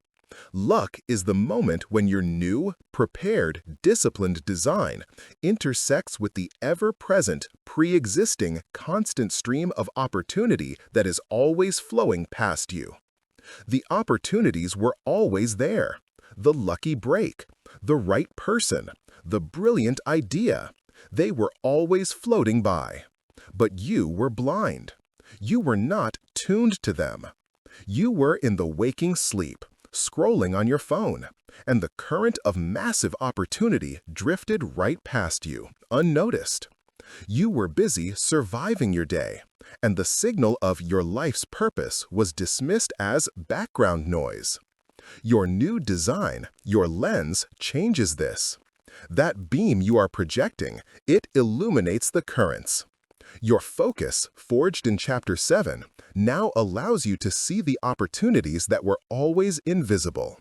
Luck is the moment when your new, prepared, disciplined design intersects with the ever-present, pre-existing, constant stream of opportunity that is always flowing past you. The opportunities were always there. The lucky break, the right person, the brilliant idea. They were always floating by. But you were blind. You were not tuned to them. You were in the waking sleep, scrolling on your phone, and the current of massive opportunity drifted right past you, unnoticed. You were busy surviving your day, and the signal of your life's purpose was dismissed as background noise. Your new design, your lens, changes this. That beam you are projecting, it illuminates the currents. Your focus, forged in Chapter 7, now allows you to see the opportunities that were always invisible.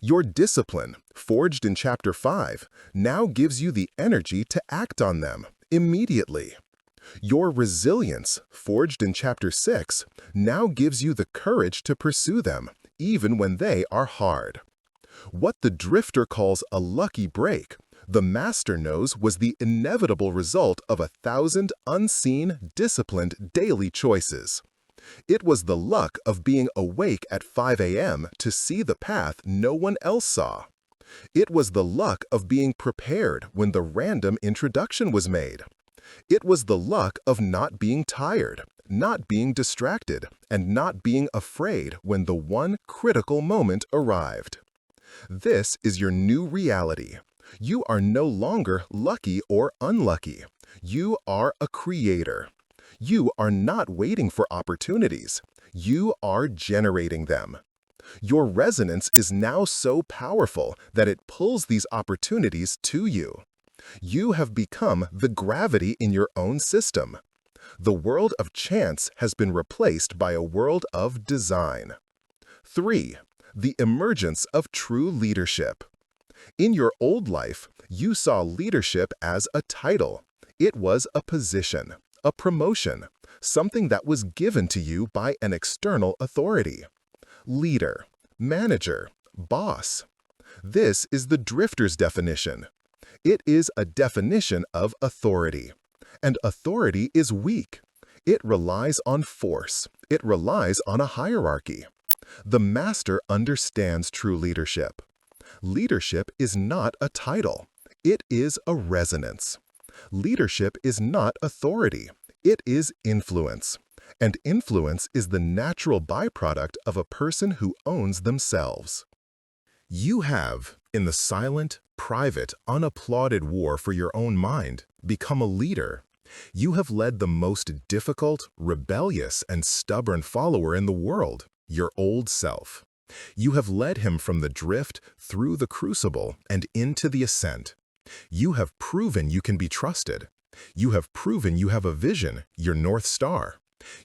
Your discipline, forged in Chapter 5, now gives you the energy to act on them immediately. Your resilience, forged in Chapter 6, now gives you the courage to pursue them, even when they are hard. What the drifter calls a lucky break, the master knows was the inevitable result of 1,000 unseen, disciplined daily choices. It was the luck of being awake at 5 a.m. to see the path no one else saw. It was the luck of being prepared when the random introduction was made. It was the luck of not being tired, not being distracted, and not being afraid when the one critical moment arrived. This is your new reality. You are no longer lucky or unlucky. You are a creator. You are not waiting for opportunities. You are generating them. Your resonance is now so powerful that it pulls these opportunities to you. You have become the gravity in your own system. The world of chance has been replaced by a world of design. 3. The emergence of true leadership. In your old life, you saw leadership as a title. It was a position, a promotion, something that was given to you by an external authority. Leader, manager, boss. This is the drifter's definition. It is a definition of authority. And authority is weak. It relies on force. It relies on a hierarchy. The master understands true leadership. Leadership is not a title. It is a resonance. Leadership is not authority. It is influence. And influence is the natural byproduct of a person who owns themselves. You have, in the silent, private, unapplauded war for your own mind, become a leader. You have led the most difficult, rebellious, and stubborn follower in the world, your old self. You have led him from the drift, through the crucible, and into the ascent. You have proven you can be trusted. You have proven you have a vision, your North Star.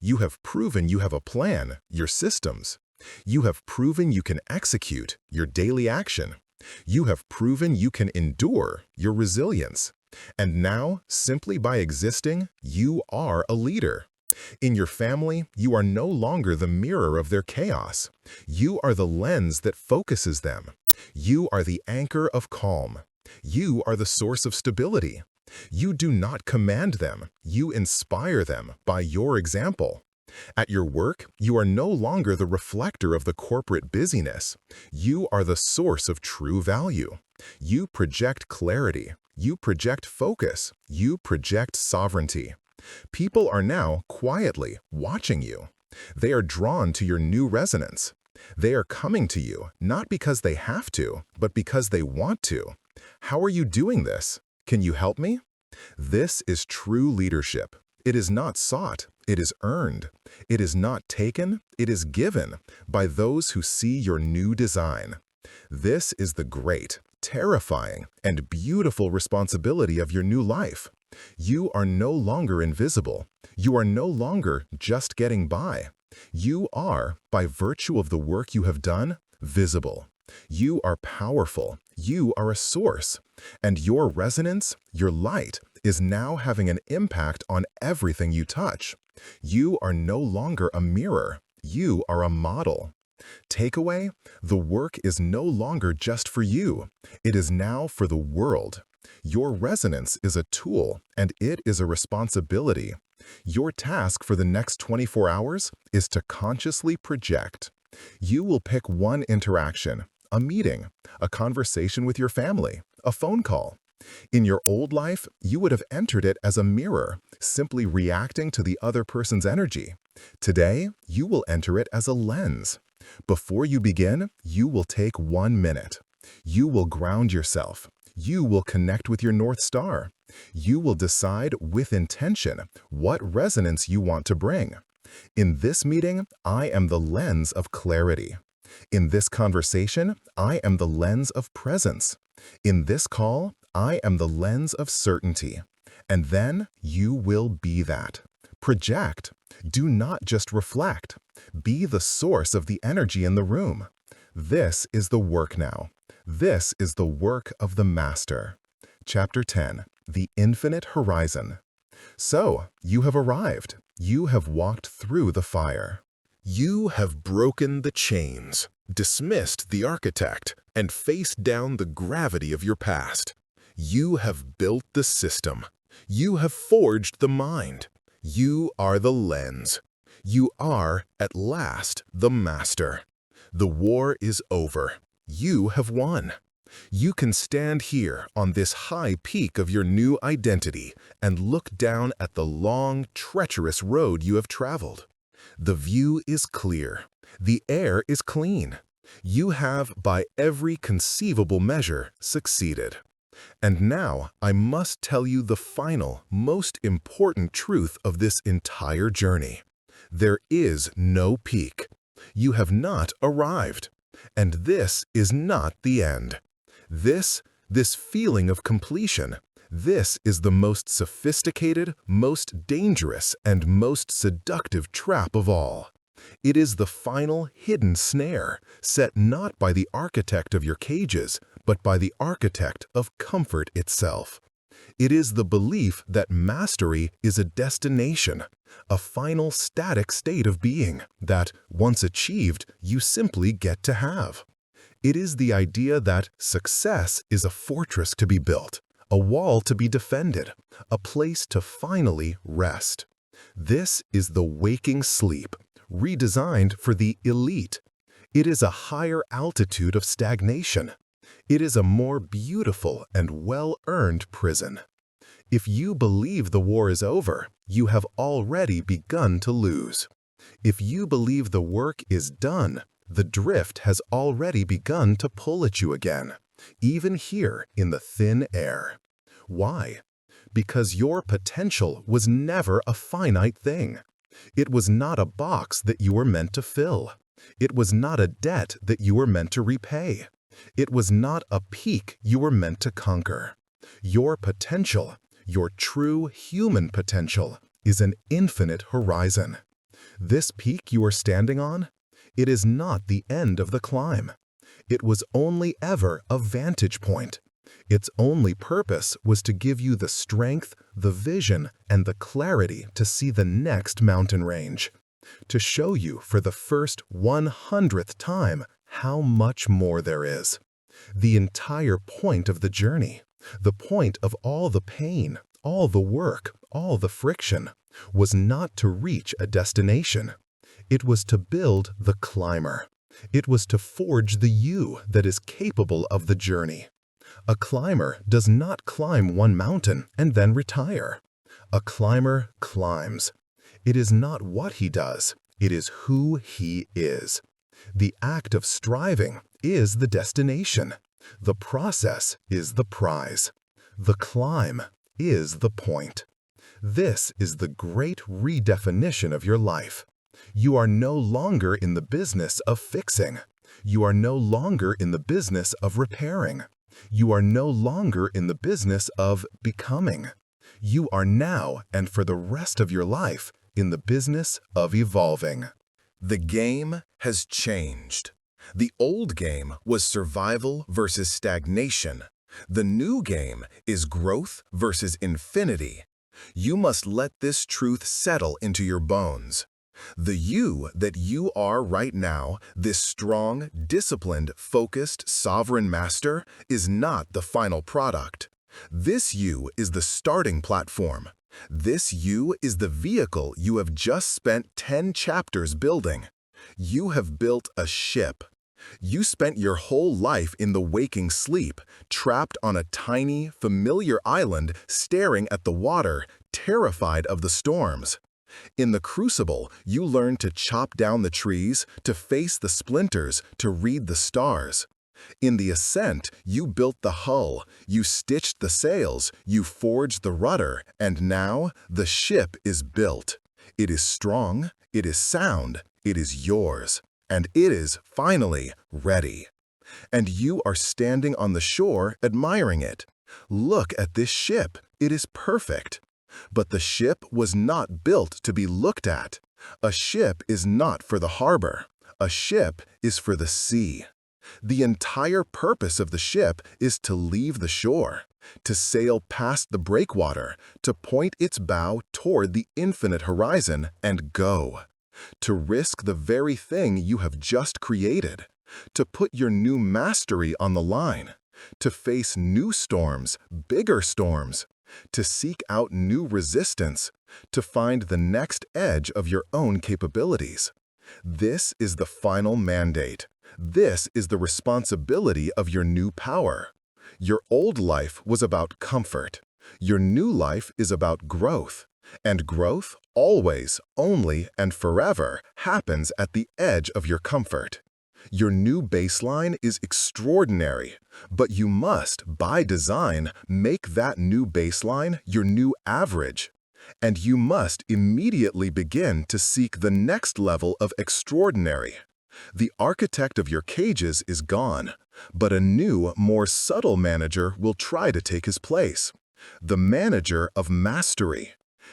You have proven you have a plan, your systems. You have proven you can execute, your daily action. You have proven you can endure, your resilience. And now, simply by existing, you are a leader. In your family, you are no longer the mirror of their chaos. You are the lens that focuses them. You are the anchor of calm. You are the source of stability. You do not command them. You inspire them by your example. At your work, you are no longer the reflector of the corporate busyness. You are the source of true value. You project clarity. You project focus. You project sovereignty. People are now quietly watching you. They are drawn to your new resonance. They are coming to you not because they have to, but because they want to. How are you doing this? Can you help me? This is true leadership. It is not sought, it is earned. It is not taken, it is given by those who see your new design. This is the great, terrifying, and beautiful responsibility of your new life. You are no longer invisible. You are no longer just getting by. You are, by virtue of the work you have done, visible. You are powerful. You are a source. And your resonance, your light, is now having an impact on everything you touch. You are no longer a mirror. You are a model. Takeaway: the work is no longer just for you. It is now for the world. Your resonance is a tool, and it is a responsibility. Your task for the next 24 hours is to consciously project. You will pick one interaction, a meeting, a conversation with your family, a phone call. In your old life, you would have entered it as a mirror, simply reacting to the other person's energy. Today, you will enter it as a lens. Before you begin, you will take 1 minute. You will ground yourself. You will connect with your North Star. You will decide with intention what resonance you want to bring. In this meeting, I am the lens of clarity. In this conversation, I am the lens of presence. In this call, I am the lens of certainty. And then you will be that. Project. Do not just reflect. Be the source of the energy in the room. This is the work now. This is the work of the Master. Chapter 10. The Infinite Horizon. So, you have arrived. You have walked through the fire. You have broken the chains, dismissed the architect, and faced down the gravity of your past. You have built the system. You have forged the mind. You are the lens. You are, at last, the master. The war is over. You have won. You can stand here on this high peak of your new identity and look down at the long, treacherous road you have traveled. The view is clear. The air is clean. You have, by every conceivable measure, succeeded. And now I must tell you the final, most important truth of this entire journey. There is no peak. You have not arrived. And this is not the end. This feeling of completion, this is the most sophisticated, most dangerous, and most seductive trap of all. It is the final hidden snare, set not by the architect of your cages, but by the architect of comfort itself. It is the belief that mastery is a destination, a final static state of being that, once achieved, you simply get to have. It is the idea that success is a fortress to be built, a wall to be defended, a place to finally rest. This is the waking sleep, redesigned for the elite. It is a higher altitude of stagnation. It is a more beautiful and well-earned prison. If you believe the war is over, you have already begun to lose. If you believe the work is done, the drift has already begun to pull at you again, even here in the thin air. Why? Because your potential was never a finite thing. It was not a box that you were meant to fill. It was not a debt that you were meant to repay. It was not a peak you were meant to conquer. Your potential, your true human potential, is an infinite horizon. This peak you are standing on, it is not the end of the climb. It was only ever a vantage point. Its only purpose was to give you the strength, the vision, and the clarity to see the next mountain range. To show you for the first 100th time how much more there is. The entire point of the journey, the point of all the pain, all the work, all the friction, was not to reach a destination. It was to build the climber. It was to forge the you that is capable of the journey. A climber does not climb one mountain and then retire. A climber climbs. It is not what he does, it is who he is. The act of striving is the destination. The process is the prize. The climb is the point. This is the great redefinition of your life. You are no longer in the business of fixing. You are no longer in the business of repairing. You are no longer in the business of becoming. You are now, and for the rest of your life, in the business of evolving. The game has changed. The old game was survival versus stagnation. The new game is growth versus infinity. You must let this truth settle into your bones. The you that you are right now, this strong, disciplined, focused, sovereign master, is not the final product. This you is the starting platform. This you is the vehicle you have just spent 10 chapters building. You have built a ship. You spent your whole life in the waking sleep, trapped on a tiny, familiar island, staring at the water, terrified of the storms. In the crucible, you learned to chop down the trees, to face the splinters, to read the stars. In the ascent, you built the hull, you stitched the sails, you forged the rudder, and now the ship is built. It is strong, it is sound, it is yours, and it is, finally, ready. And you are standing on the shore admiring it. Look at this ship, it is perfect. But the ship was not built to be looked at. A ship is not for the harbor. A ship is for the sea. The entire purpose of the ship is to leave the shore, to sail past the breakwater, to point its bow toward the infinite horizon and go. To risk the very thing you have just created. To put your new mastery on the line. To face new storms, bigger storms. To seek out new resistance, to find the next edge of your own capabilities. This is the final mandate. This is the responsibility of your new power. Your old life was about comfort. Your new life is about growth. And growth always, only, and forever happens at the edge of your comfort. Your new baseline is extraordinary, but you must, by design, make that new baseline your new average. And you must immediately begin to seek the next level of extraordinary. The architect of your cages is gone, but a new, more subtle manager will try to take his place. The manager of mastery.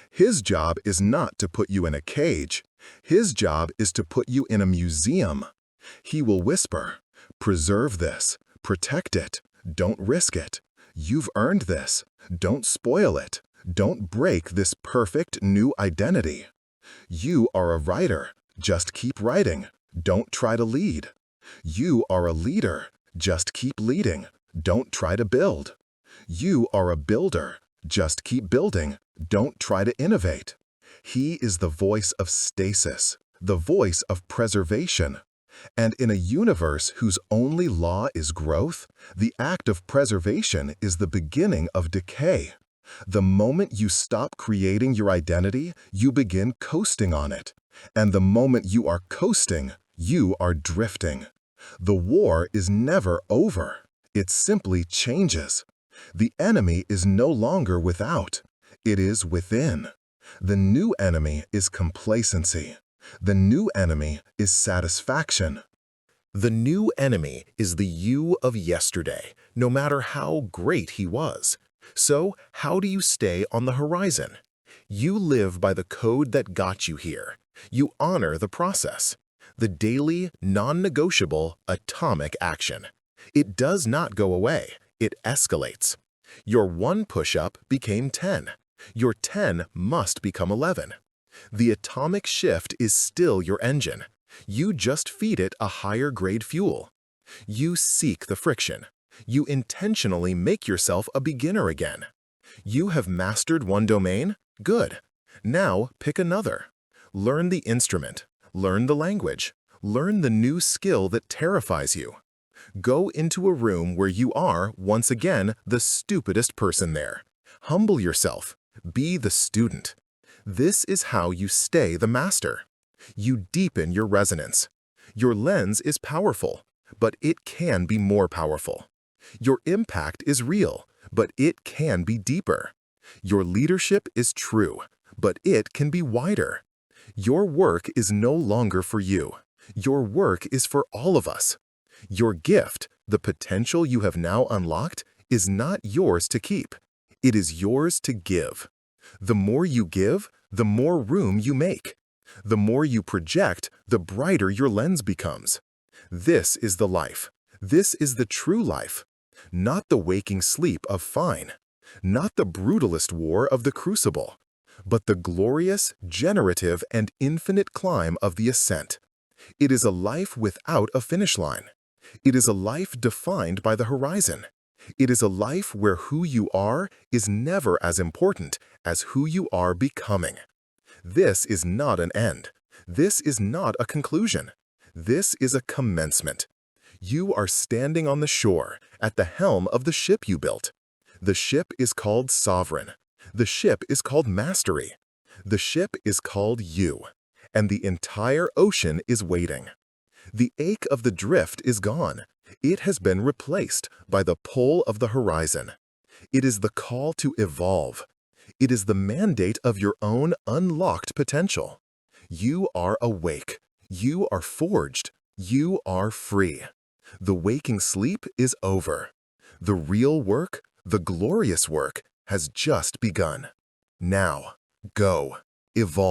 His job is not to put you in a cage. His job is to put you in a museum. He will whisper, "Preserve this, protect it, don't risk it. You've earned this, don't spoil it, don't break this perfect new identity. You are a writer, just keep writing, don't try to lead. You are a leader, just keep leading, don't try to build. You are a builder, just keep building, don't try to innovate." He is the voice of stasis, the voice of preservation. And in a universe whose only law is growth, the act of preservation is the beginning of decay. The moment you stop creating your identity, you begin coasting on it. And the moment you are coasting, you are drifting. The war is never over. It simply changes. The enemy is no longer without. It is within. The new enemy is complacency. The new enemy is satisfaction. The new enemy is the you of yesterday, no matter how great he was. So, how do you stay on the horizon? You live by the code that got you here. You honor the process. The daily, non-negotiable, atomic action. It does not go away. It escalates. Your 1 push-up became 10. Your 10 must become 11. The atomic shift is still your engine. You just feed it a higher grade fuel. You seek the friction. You intentionally make yourself a beginner again. You have mastered one domain? Good. Now pick another. Learn the instrument. Learn the language. Learn the new skill that terrifies you. Go into a room where you are, once again, the stupidest person there. Humble yourself. Be the student. This is how you stay the master. You deepen your resonance. Your lens is powerful, but it can be more powerful. Your impact is real, but it can be deeper. Your leadership is true, but it can be wider. Your work is no longer for you. Your work is for all of us. Your gift, the potential you have now unlocked, is not yours to keep. It is yours to give. The more you give, the more room you make. The more you project, the brighter your lens becomes. This is the life. This is the true life. Not the waking sleep of fine. Not the brutalist war of the crucible. but the glorious, generative, and infinite climb of the ascent. It is a life without a finish line. It is a life defined by the horizon. It is a life where who you are is never as important as who you are becoming. This is not an end. This is not a conclusion. This is a commencement. You are standing on the shore, at the helm of the ship you built. The ship is called sovereign. The ship is called mastery. The ship is called you. And the entire ocean is waiting. The ache of the drift is gone. It has been replaced by the pull of the horizon. It is the call to evolve. It is the mandate of your own unlocked potential. You are awake. You are forged. You are free. The waking sleep is over. The real work, the glorious work, has just begun. Now, go. Evolve.